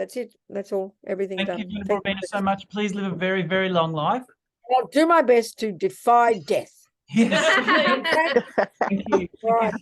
That's all. Everything Thank done. you, Venerable Robina, so much. Please live a very, very long life. I'll do my best to defy death. Yes. Thank you. All right.